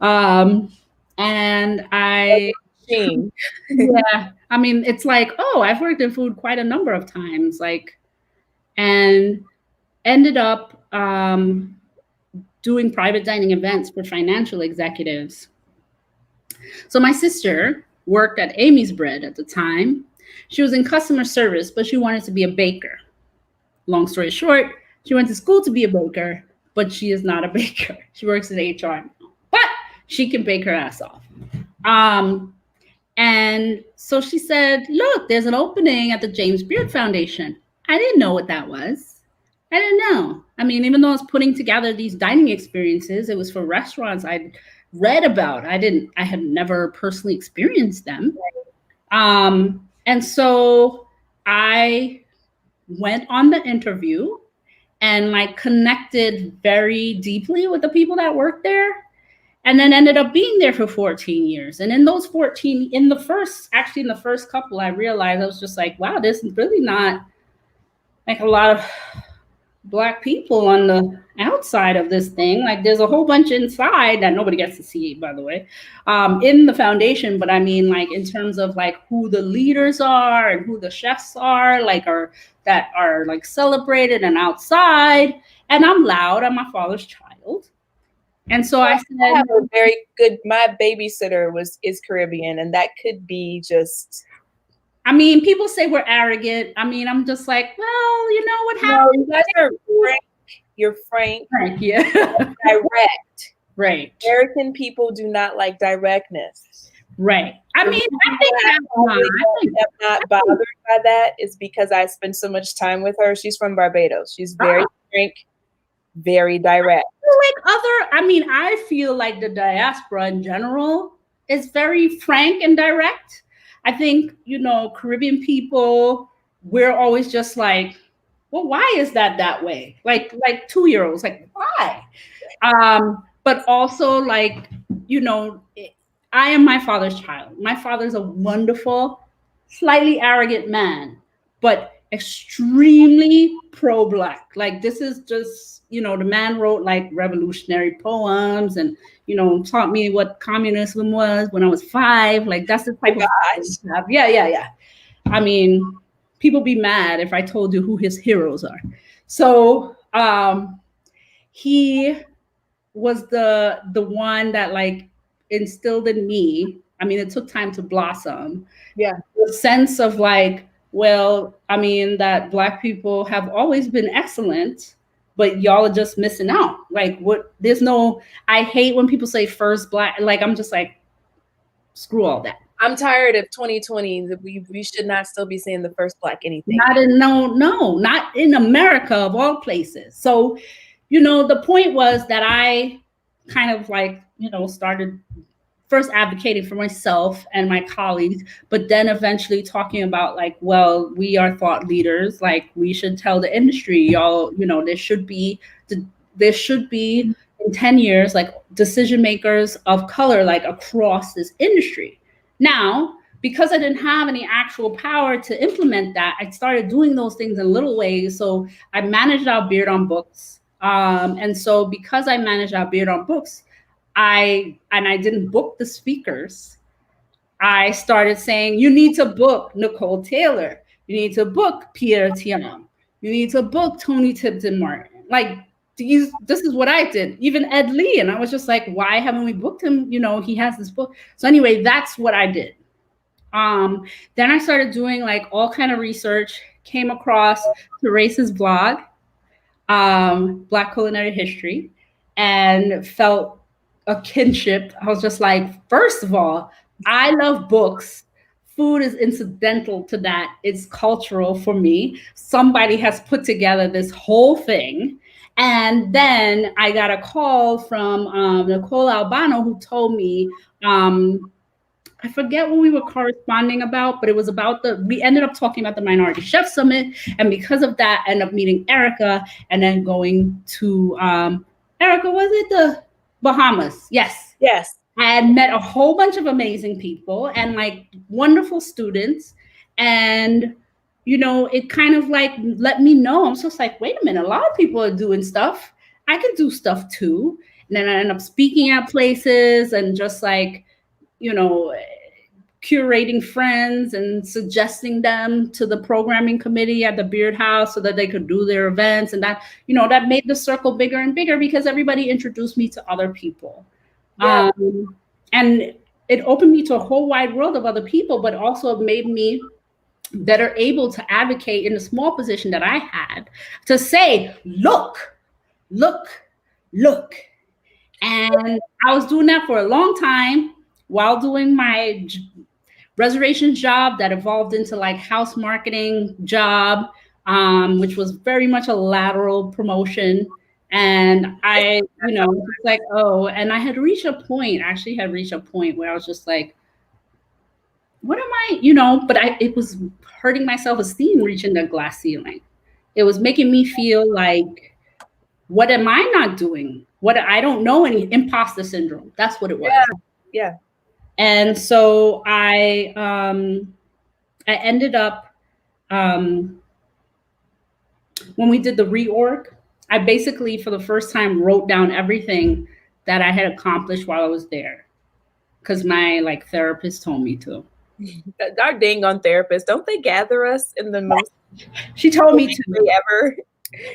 And yeah, I mean, it's like, I've worked in food quite a number of times, and ended up doing private dining events for financial executives. So my sister worked at Amy's Bread at the time. She was in customer service, but she wanted to be a baker. Long story short, she went to school to be a baker, but she is not a baker. She works in HR now, but she can bake her ass off. And so she said, look, there's an opening at the James Beard Foundation. I didn't know what that was. I didn't know. I mean, even though I was putting together these dining experiences, it was for restaurants I'd read about. I had never personally experienced them. And so I went on the interview and connected very deeply with the people that worked there, and then ended up being there for 14 years. And in those 14, in the first couple, I realized I was just like, wow, there's really not like a lot of Black people on the outside of this thing. Like there's a whole bunch inside that nobody gets to see, by the way, in the foundation. But I mean, like in terms of like who the leaders are and who the chefs are, that are celebrated and outside. And I'm loud. I'm my father's child. And so I said, I have a very good, my babysitter is Caribbean, and that could be just. I mean, people say we're arrogant. I mean, I'm just like, well, you know what happened? No, you guys are frank. You're frank. Yeah. Direct. Right. American people do not like directness. Right. I mean, I think I'm not bothered by that is because I spend so much time with her. She's from Barbados. She's very frank, very direct. I feel like the diaspora in general is very frank and direct. I think, Caribbean people, we're always just like, well, why is that way? Like 2-year-olds, like, why? But also, like, I am my father's child. My father's a wonderful, slightly arrogant man, but extremely pro-Black. Like, this is just, the man wrote like revolutionary poems and, taught me what communism was when I was 5. Like, that's the type of stuff. Yeah. I mean, people be mad if I told you who his heroes are. So he was the one that like instilled in me. I mean, it took time to blossom. Yeah. The sense of like, well, I mean, that Black people have always been excellent, but y'all are just missing out. Like, I hate when people say first Black, like, I'm just like, screw all that. I'm tired of 2020. We should not still be saying the first Black anything. Not in America of all places. So, the point was that I kind of like, started first advocating for myself and my colleagues, but then eventually talking about like, well, we are thought leaders. Like, we should tell the industry, y'all, there should be in 10 years, like decision makers of color, like across this industry. Now, because I didn't have any actual power to implement that, I started doing those things in little ways. So I managed our Beard on Books. And so because I managed our Beard on Books, I didn't book the speakers. I started saying, you need to book Nicole Taylor. You need to book Pierre Thiam. You need to book Tony Tipton Martin. Like, this is what I did. Even Ed Lee. And I was just like, why haven't we booked him? He has this book. So anyway, that's what I did. Then I started doing like all kind of research, came across Teresa's blog, Black Culinary History, and felt a kinship. I was just like, first of all, I love books. Food is incidental to that. It's cultural for me. Somebody has put together this whole thing. And then I got a call from Nicole Albano, who told me, I forget what we were corresponding about, but it was about we ended up talking about the Minority Chef Summit. And because of that, I ended up meeting Erica and then going to, Erica, was it the Bahamas? Yes. Yes. I had met a whole bunch of amazing people and like wonderful students. And, it kind of like let me know. I'm just like, wait a minute, a lot of people are doing stuff. I can do stuff too. And then I end up speaking at places and just like, curating friends and suggesting them to the programming committee at the Beard House so that they could do their events. And that, that made the circle bigger and bigger because everybody introduced me to other people. Yeah. And it opened me to a whole wide world of other people, but also made me better able to advocate in the small position that I had to say, look. And I was doing that for a long time while doing my reservations job that evolved into like house marketing job, which was very much a lateral promotion. And I, like, and I had reached a point where I was just like, what am I, but it was hurting my self-esteem reaching the glass ceiling. It was making me feel like, what am I not doing? What I don't know any imposter syndrome. That's what it was. Yeah. And so I ended up, when we did the reorg, I basically, for the first time, wrote down everything that I had accomplished while I was there. Because my therapist told me to. Our dang on therapist, don't they gather us in the most? She told me to. Ever.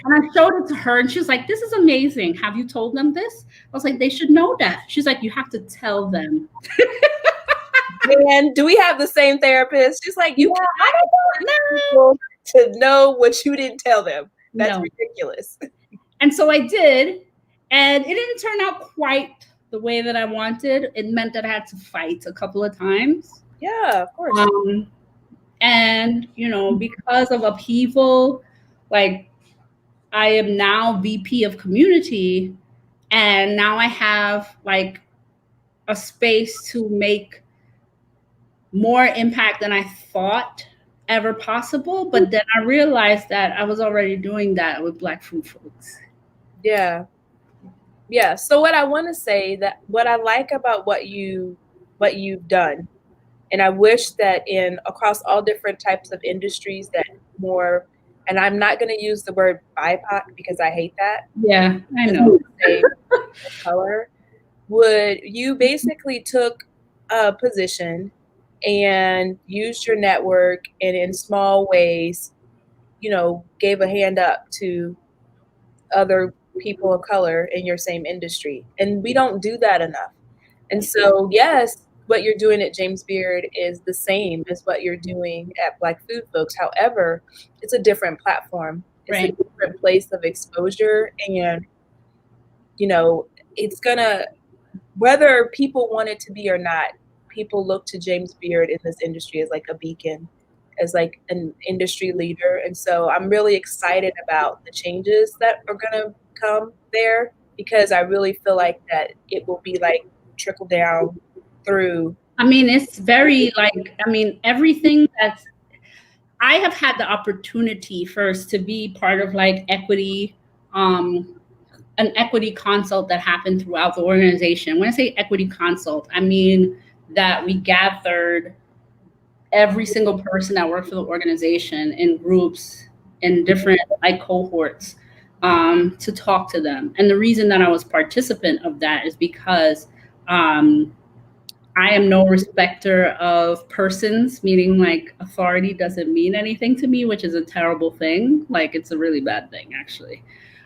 And I showed it to her and she was like, this is amazing. Have you told them this? I was like, they should know that. She's like, you have to tell them. And do we have the same therapist? She's like, you can't to know what you didn't tell them. That's ridiculous. And so I did. And it didn't turn out quite the way that I wanted. It meant that I had to fight a couple of times. Yeah, of course. And, because of upheaval, I am now VP of community, and now I have a space to make more impact than I thought ever possible. But then I realized that I was already doing that with Black food folks. Yeah. Yeah. So what I want to say, that what I like about what you've done, and I wish that across all different types of industries that more, and I'm not going to use the word BIPOC because I hate that. Yeah, I know. Say color. Would you basically took a position and used your network and in small ways, gave a hand up to other people of color in your same industry. And we don't do that enough. And so, yes, what you're doing at James Beard is the same as what you're doing at Black Food Folks. However, it's a different platform. It's Right. a different place of exposure. And, it's going to, whether people want it to be or not, people look to James Beard in this industry as like a beacon, as like an industry leader. And so I'm really excited about the changes that are going to come there, because I really feel like that it will be like trickle down through. I mean, it's very everything I have had the opportunity first to be part of like equity, an equity consult that happened throughout the organization. When I say equity consult, I mean that we gathered every single person that worked for the organization in groups, in different like cohorts, to talk to them. And the reason that I was participant of that is because I am no respecter of persons, meaning like authority doesn't mean anything to me, which is a terrible thing. Like it's a really bad thing, actually.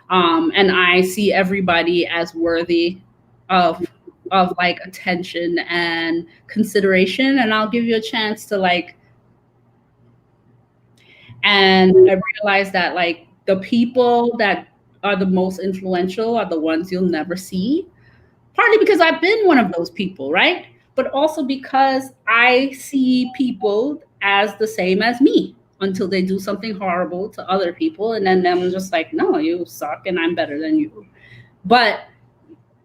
And I see everybody as worthy of like attention and consideration, and I'll give you a chance to like. And I realized that like the people that are the most influential are the ones you'll never see, partly because I've been one of those people, right? But also because I see people as the same as me until they do something horrible to other people. And then I'm just like, no, you suck and I'm better than you. But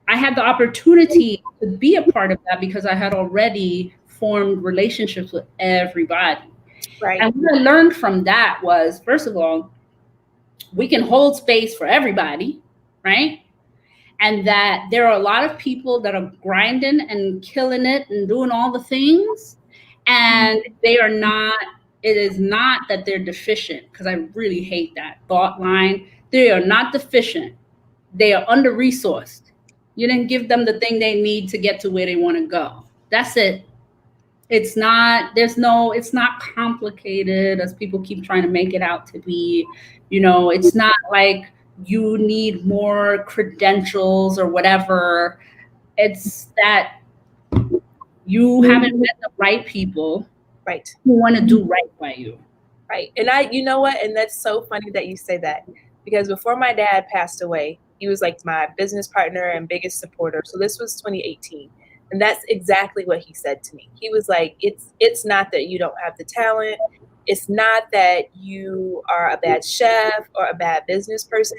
I had the opportunity to be a part of that because I had already formed relationships with everybody. Right. And what I learned from that was, first of all, we can hold space for everybody, right? And that there are a lot of people that are grinding and killing it and doing all the things. And they are not, it is not that they're deficient, because I really hate that thought line. They are not deficient. They are under-resourced. You didn't give them the thing they need to get to where they want to go. That's it. It's not, it's not complicated as people keep trying to make it out to be. It's not like you need more credentials or whatever. It's that you haven't met the right people, right, who want to do right by you. Right. And you know what? And that's so funny that you say that, because before my dad passed away, he was like my business partner and biggest supporter. So this was 2018. And that's exactly what he said to me. He was like, it's not that you don't have the talent. It's not that you are a bad chef or a bad business person.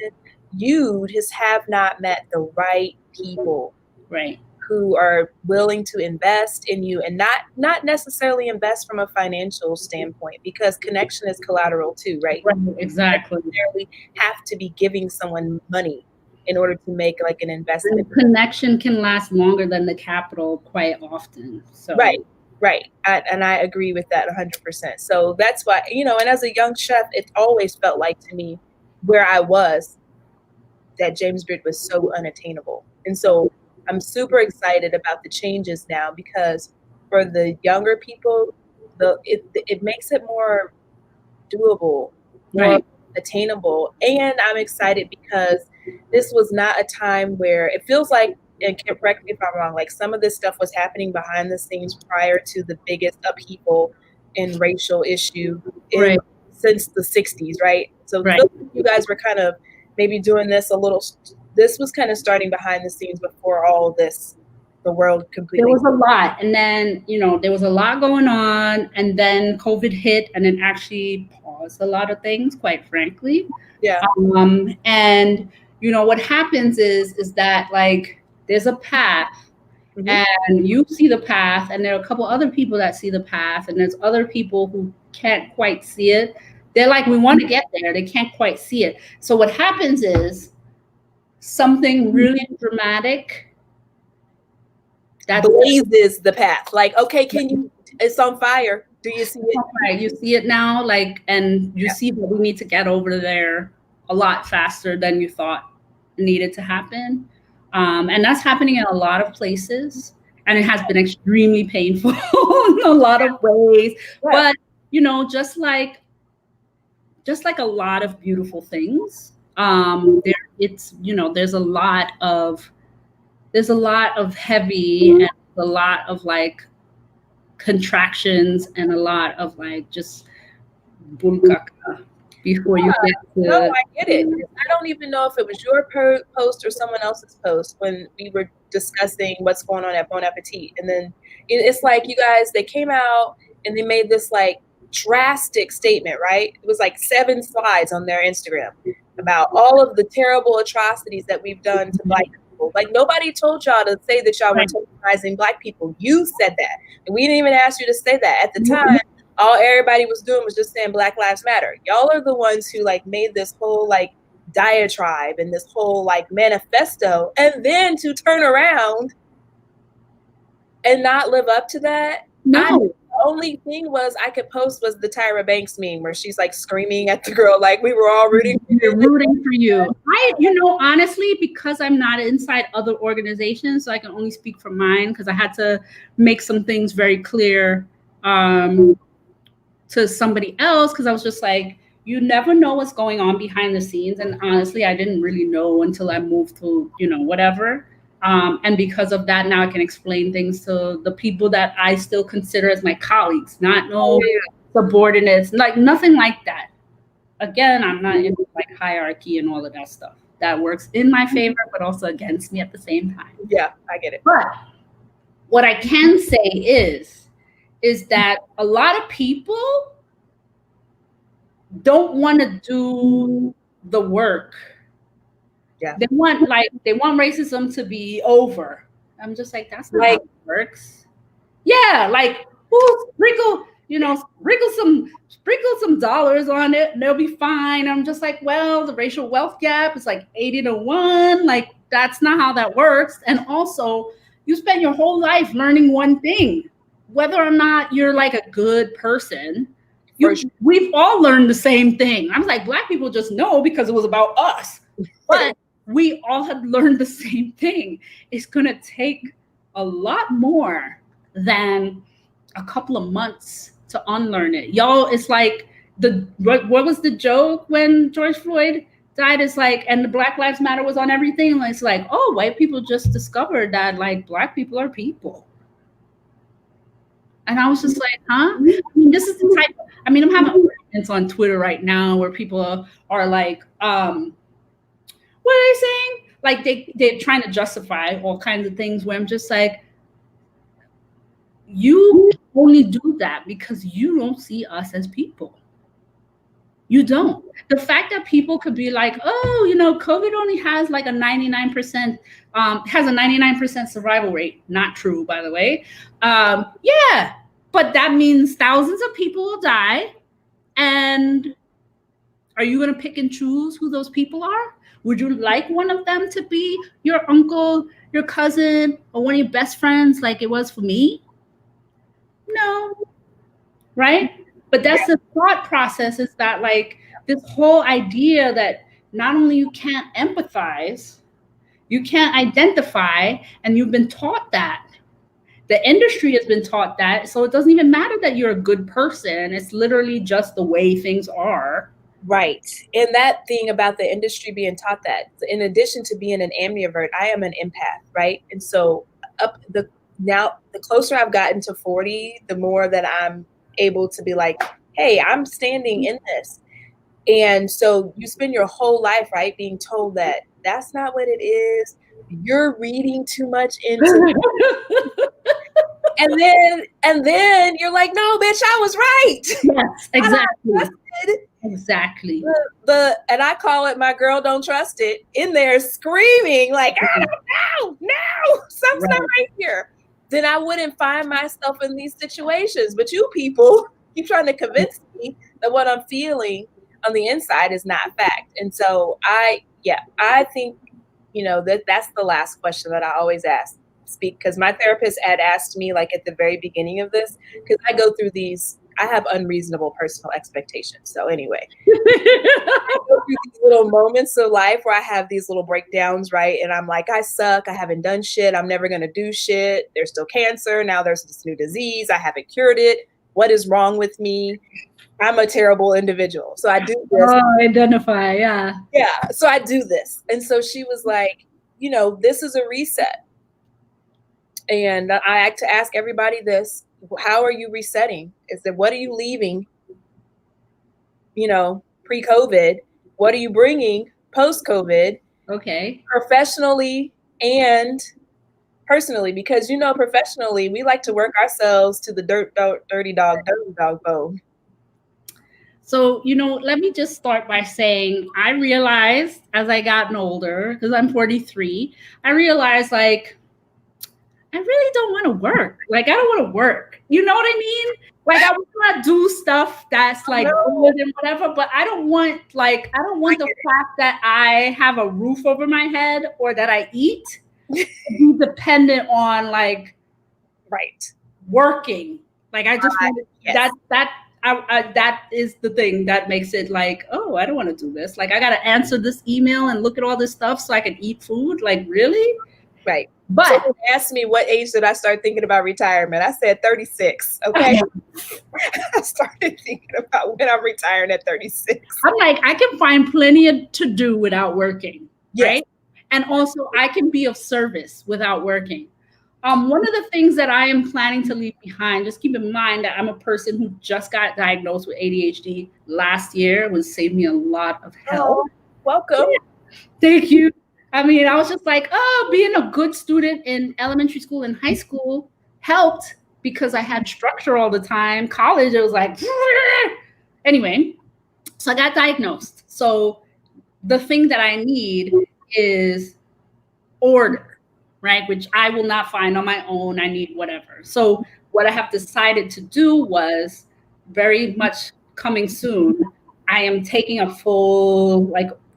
You just have not met the right people, right, who are willing to invest in you, and not necessarily invest from a financial standpoint, because connection is collateral too, right? Right, exactly. You necessarily have to be giving someone money in order to make like an investment. And connection can last longer than the capital quite often. So Right. And I agree with that 100%. So that's why, and as a young chef, it always felt like to me, where I was, that James Beard was so unattainable. And so I'm super excited about the changes now, because for the younger people, it makes it more doable, more attainable. And I'm excited because this was not a time where it feels like, and correct me if I'm wrong, like some of this stuff was happening behind the scenes prior to the biggest upheaval in racial issue since the 60s, right? So you guys were kind of maybe doing this this was kind of starting behind the scenes before all this, the world completely. There was a lot. And then, there was a lot going on, and then COVID hit, and it actually paused a lot of things, quite frankly. Yeah. And, what happens is that like, there's a path, and you see the path, and there are a couple other people that see the path, and there's other people who can't quite see it. They're like, we want to get there. They can't quite see it. So what happens is something really dramatic that blazes the path. Like, okay, it's on fire. Do you see it? Right. You see it now, like, and you see that we need to get over there a lot faster than you thought needed to happen. And that's happening in a lot of places. And it has been extremely painful in a lot of ways. But, you know, just like a lot of beautiful things, it's, you know, there's a lot of heavy and a lot of like contractions and a lot of like just bulkaka before you get to. No, I get it. I don't even know if it was your post or someone else's post when we were discussing what's going on at Bon Appetit. And then it's like, you guys, they came out and they made this like drastic statement, right? It was like 7 slides on their Instagram about all of the terrible atrocities that we've done to Black people. Like, nobody told y'all to say that y'all were terrorizing Black people. You said that. And we didn't even ask you to say that. At the time, all everybody was doing was just saying Black Lives Matter. Y'all are the ones who like made this whole like diatribe and this whole like manifesto, and then to turn around and not live up to that. No. The only thing I could post was the Tyra Banks meme where she's like screaming at the girl, like, we were all rooting for you. Rooting for you. You know, honestly, because I'm not inside other organizations, so I can only speak for mine, because I had to make some things very clear to somebody else, because I was just like, you never know what's going on behind the scenes. And honestly, I didn't really know until I moved to, you know, whatever. And because of that, now I can explain things to the people that I still consider as my colleagues, not subordinates, like nothing like that. Again, I'm not into like hierarchy and all of that stuff. That works in my favor, but also against me at the same time. Yeah, I get it. But what I can say is that a lot of people don't want to do the work. Yeah. They want racism to be over. I'm just like, that's not how it works. Yeah, like sprinkle some dollars on it and they'll be fine. I'm just like, well, the racial wealth gap is like 80-1. Like, that's not how that works. And also, you spend your whole life learning one thing, whether or not you're like a good person. We've all learned the same thing. I'm like, Black people just know because it was about us. But we all have learned the same thing. It's going to take a lot more than a couple of months to unlearn it. Y'all, it's like, what was the joke when George Floyd died? It's like, and the Black Lives Matter was on everything. And it's like, oh, white people just discovered that like Black people are people. And I was just like, huh? I mean, this is the type, I'm having arguments on Twitter right now where people are like, what are they saying? Like they're trying to justify all kinds of things where I'm just like, you only do that because you don't see us as people. You don't. The fact that people could be like, oh, you know, COVID only has like a 99%, has a 99% survival rate. Not true, by the way. Yeah, but that means thousands of people will die. And are you going to pick and choose who those people are? Would you like one of them to be your uncle, your cousin, or one of your best friends like it was for me? No. Right? But that's the thought process, is that like this whole idea that not only you can't empathize, you can't identify, and you've been taught that. The industry has been taught that. So it doesn't even matter that you're a good person. It's literally just the way things are. Right. And that thing about the industry being taught that, in addition to being an ambivert, I am an empath, right? And so the closer I've gotten to 40, the more that I'm able to be like, hey, I'm standing in this. And so you spend your whole life, right, being told that that's not what it is. You're reading too much into it. And then you're like, no, bitch, I was right. Yes, exactly. Exactly. And I call it my girl don't trust it in there screaming like, I don't know, no, something's not right here. Then I wouldn't find myself in these situations. But you people keep trying to convince me that what I'm feeling on the inside is not fact. And so I think, that's the last question that I always speak, because my therapist had asked me like at the very beginning of this, because I have unreasonable personal expectations. So anyway, I go through these little moments of life where I have these little breakdowns, right? And I'm like, I suck. I haven't done shit. I'm never going to do shit. There's still cancer. Now there's this new disease. I haven't cured it. What is wrong with me? I'm a terrible individual. So I do this. Oh, identify. Yeah. Yeah. So I do this. And so she was like, this is a reset. And I like to ask everybody this: how are you resetting? What are you leaving, pre-COVID? What are you bringing post-COVID? Okay. Professionally and personally, because, professionally, we like to work ourselves to the dirty dog bone. So, let me just start by saying I realized as I gotten older, because I'm 43, I realized like, I really don't want to work. Like, I don't want to work. You know what I mean? Like, I want to do stuff that's like good and whatever, but I don't want the fact that I have a roof over my head or that I eat to be dependent on like working. Like, I just want that is the thing that makes it like, oh, I don't want to do this. Like, I got to answer this email and look at all this stuff so I can eat food. Like, really? Right. But someone asked me what age did I start thinking about retirement. I said 36. Okay. I started thinking about when I'm retiring at 36. I'm like, I can find plenty to do without working. Yes. Right. And also I can be of service without working. One of the things that I am planning to leave behind, just keep in mind that I'm a person who just got diagnosed with ADHD last year. It would save me a lot of help. Oh, welcome. Yeah. Thank you. I mean, I was just like, oh, being a good student in elementary school and high school helped because I had structure all the time. College, it was like, anyway, so I got diagnosed. So the thing that I need is order, right? Which I will not find on my own. I need whatever. So what I have decided to do was very much coming soon. I am taking a full,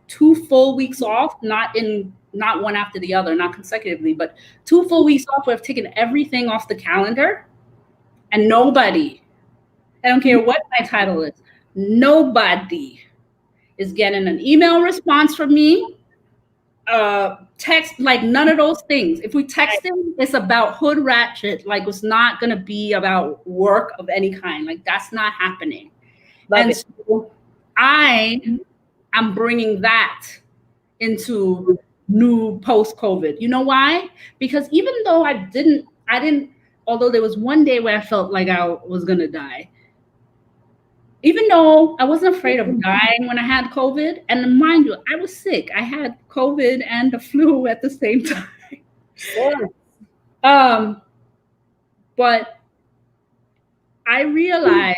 2 full weeks off, not one after the other, not consecutively, but 2 full weeks off where I've taken everything off the calendar, and nobody, I don't care what my title is, nobody is getting an email response from me, text, like none of those things. If we texting, it's about hood ratchet. Like, it's not going to be about work of any kind. Like, that's not happening. So I'm bringing that into new post-COVID. You know why? Because even though I didn't, although there was one day where I felt like I was going to die, even though I wasn't afraid of dying when I had COVID, and mind you, I was sick. I had COVID and the flu at the same time. Yeah. But I realized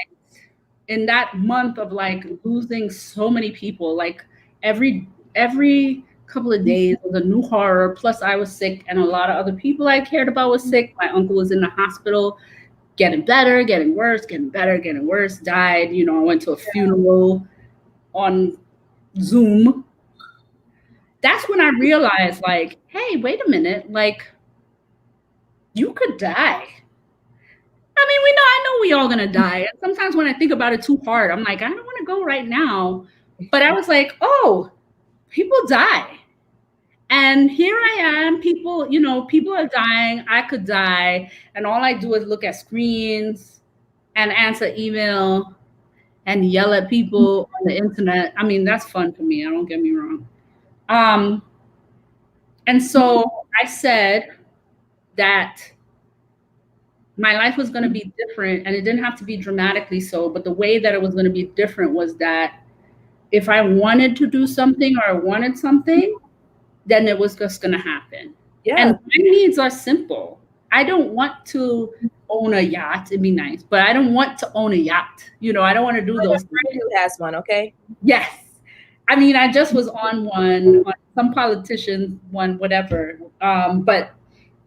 in that month of like losing so many people, like every couple of days was a new horror. Plus I was sick and a lot of other people I cared about was sick. My uncle was in the hospital, getting better, getting worse, getting better, getting worse, died. I went to a funeral on Zoom. That's when I realized, like, hey, wait a minute, like, you could die. I mean, I know we all gonna die. And sometimes when I think about it too hard, I'm like, I don't want to go right now. But I was like, oh, people die. And here I am, people are dying, I could die. And all I do is look at screens and answer email and yell at people on the internet. I mean, that's fun for me, don't get me wrong. And so I said that my life was going to be different, and it didn't have to be dramatically so, but the way that it was going to be different was that if I wanted to do something or I wanted something, then it was just going to happen. Yeah. And my needs are simple. I don't want to own a yacht. It'd be nice, but I don't want to own a yacht. I don't want to do those things. Who has one, okay? Yes. I mean, I just was on one, on some politicians one, whatever. But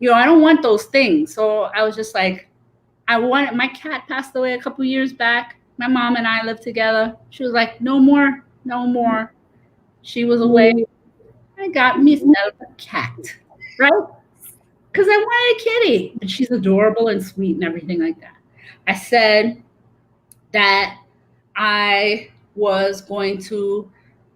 I don't want those things. So I was just like, my cat passed away a couple years back. My mom and I lived together. She was like, no more, no more. She was away. I got myself a cat, right? Because I wanted a kitty. And she's adorable and sweet and everything like that. I said that I was going to,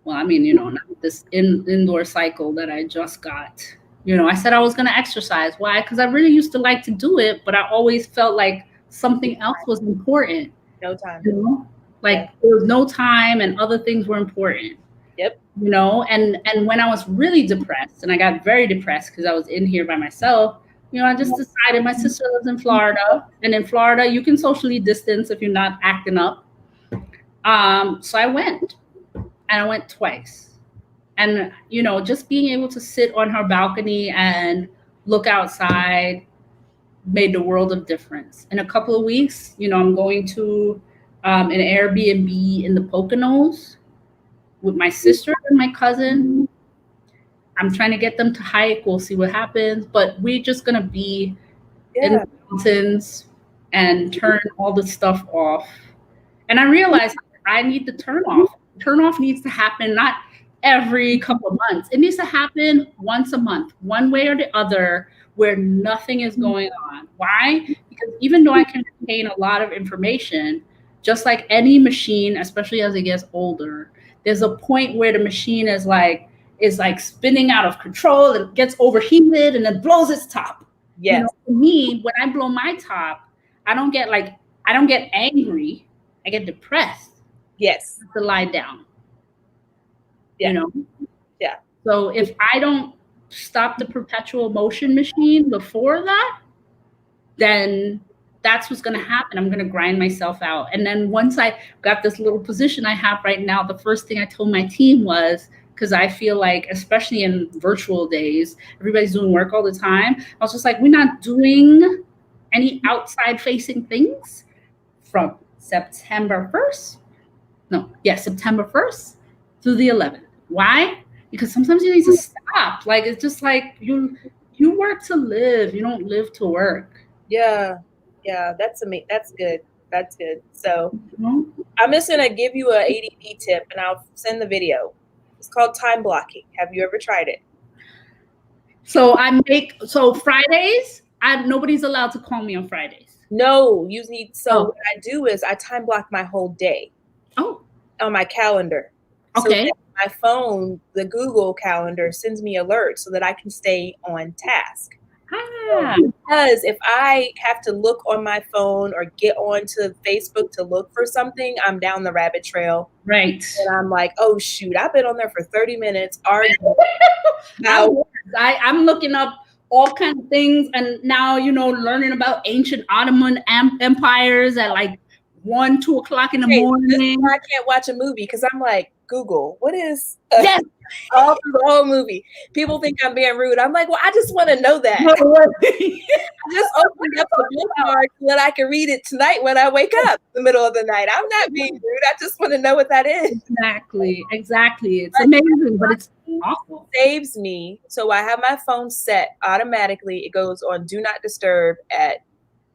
not this indoor cycle that I just got. I said I was going to exercise. Why? Because I really used to like to do it, but I always felt like something else was important. No time. There was no time and other things were important. Yep. And when I was really depressed, and I got very depressed because I was in here by myself, I just decided, my sister lives in Florida, and in Florida you can socially distance if you're not acting up. So I went, and I went twice. And, just being able to sit on her balcony and look outside made the world of difference. In a couple of weeks, I'm going to an Airbnb in the Poconos with my sister and my cousin. I'm trying to get them to hike. We'll see what happens. But we're just going to be in the mountains and turn all the stuff off. And I realized I need to turn off. Turn off needs to happen not every couple of months. It needs to happen once a month, one way or the other, where nothing is going on. Why? Because even though I can retain a lot of information, just like any machine, especially as it gets older, there's a point where the machine is like spinning out of control and gets overheated and then blows its top. Yes. For me, when I blow my top, I don't get angry. I get depressed. Yes. I have to lie down. Yeah. Yeah. So if I don't stop the perpetual motion machine before that, then that's what's going to happen. I'm going to grind myself out. And then once I got this little position I have right now, the first thing I told my team was, because I feel like, especially in virtual days, everybody's doing work all the time. I was just like, we're not doing any outside facing things from September 1st through the 11th. Why? Because sometimes you need to stop. Like, it's just like you work to live. You don't live to work. Yeah. Yeah. That's amazing. That's good. That's good. So I'm just going to give you an ADD tip and I'll send the video. It's called time blocking. Have you ever tried it? So Fridays, nobody's allowed to call me on Fridays. No, what I do is I time block my whole day. Oh. On my calendar. Okay. So my phone, the Google Calendar, sends me alerts so that I can stay on task. Because if I have to look on my phone or get onto Facebook to look for something, I'm down the rabbit trail. Right. And I'm like, oh, shoot, I've been on there for 30 minutes. I'm looking up all kinds of things. And now, learning about ancient Ottoman empires at like 1, 2 o'clock in the morning. This is why I can't watch a movie because I'm like, Google, what is all through the whole movie? People think I'm being rude. I'm like, well, I just want to know that. I just opened up the bookmark so that I can read it tonight when I wake up in the middle of the night. I'm not being rude. I just want to know what that is. Exactly. It's amazing, but it's awful. It saves me. So I have my phone set automatically. It goes on Do Not Disturb at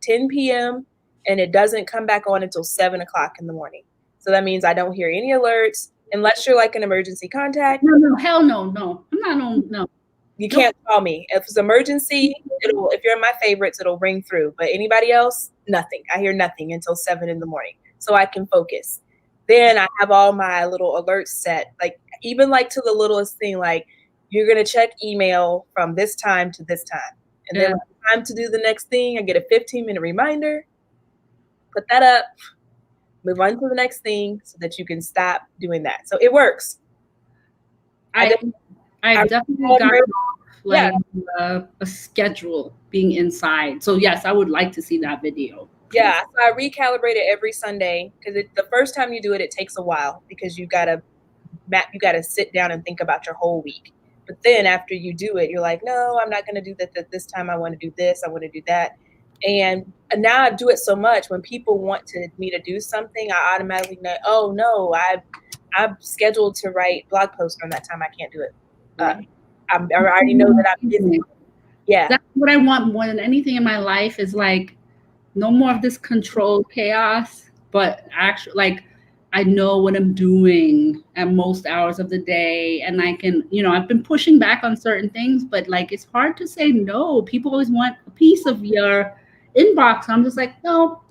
10 p.m. and it doesn't come back on until 7 o'clock in the morning. So that means I don't hear any alerts unless you're like an emergency contact. No, hell no. I'm not on, no. You can't call me. If it's emergency, if you're in my favorites, it'll ring through. But anybody else, nothing. I hear nothing until 7 in the morning. So I can focus. Then I have all my little alerts set, like even like to the littlest thing, like you're going to check email from this time to this time. And then when it's time to do the next thing, I get a 15-minute reminder. Put that up, move on to the next thing so that you can stop doing that. So it works. I definitely got a schedule being inside. So yes, I would like to see that video. Yeah, so I recalibrate it every Sunday because the first time you do it, it takes a while because you gotta sit down and think about your whole week. But then after you do it, you're like, no, I'm not gonna do that this time. I want to do this. I want to do that. And now I do it so much when people want me to do something, I automatically know, oh no, I'm scheduled to write blog posts from that time. I can't do it. I already know that I'm busy. Yeah. That's what I want more than anything in my life is like no more of this controlled chaos, but actually like I know what I'm doing at most hours of the day. And I can, I've been pushing back on certain things, but like it's hard to say no. People always want a piece of your inbox. I'm just like, no.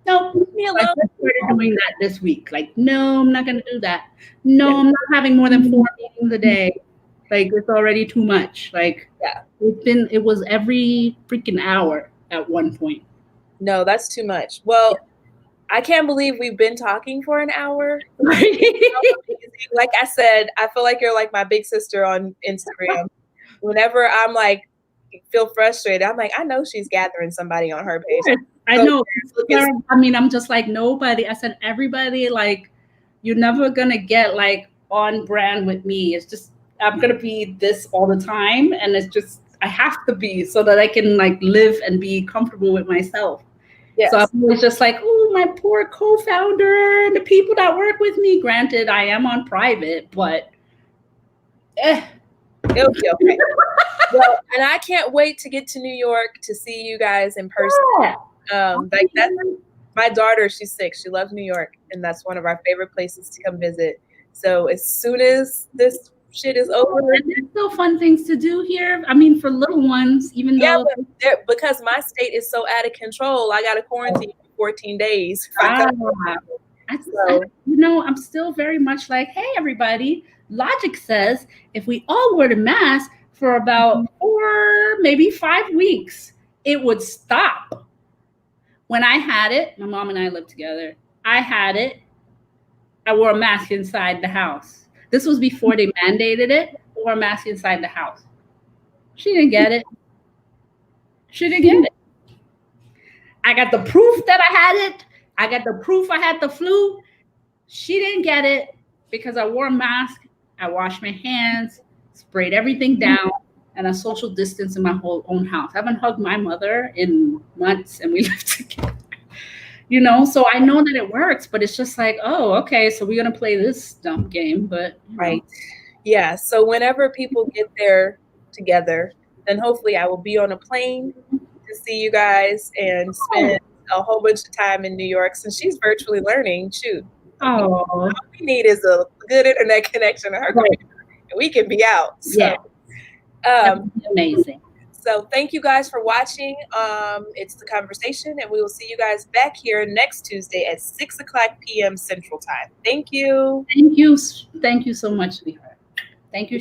Leave me alone. I started doing that this week. Like, no, I'm not going to do that. No, I'm not having more than 4 meetings a day. Like, it's already too much. Like, it was every freaking hour at one point. No, that's too much. Well, I can't believe we've been talking for an hour. Like I said, I feel like you're like my big sister on Instagram. Whenever I'm like, feel frustrated, I'm like, I know she's gathering somebody on her page. I know. I mean, I'm just like, nobody. I said, everybody, like, you're never going to get like on brand with me. It's just, I'm going to be this all the time. And it's just, I have to be so that I can like live and be comfortable with myself. Yes. So I'm always just like, oh, my poor co-founder and the people that work with me. Granted, I am on private, but it'll be okay. Well, and I can't wait to get to New York to see you guys in person. Like that's my daughter, she's 6. She loves New York, and that's one of our favorite places to come visit. So as soon as this shit is over, and there's still fun things to do here. I mean, for little ones, even though because my state is so out of control, I got to quarantine for 14 days. So, I'm still very much like, hey, everybody. Logic says if we all wore the mask for about 4, maybe 5 weeks, it would stop. When I had it, my mom and I lived together. I had it. I wore a mask inside the house. This was before they mandated it. I wore a mask inside the house. She didn't get it. I got the proof that I had it. I got the proof I had the flu. She didn't get it because I wore a mask. I washed my hands, sprayed everything down, and I social distance in my whole own house. I haven't hugged my mother in months, and we lived together. So I know that it works, but it's just like, oh, okay, so we're gonna play this dumb game, but right. Yeah. So whenever people get there together, then hopefully I will be on a plane to see you guys and spend a whole bunch of time in New York since she's virtually learning. Shoot. All we need is a good internet connection to her computer, and we can be out. So, amazing. So thank you guys for watching. It's The Conversation, and we will see you guys back here next Tuesday at 6:00 p.m. Central Time. Thank you. Thank you so much, sweetheart. Thank you.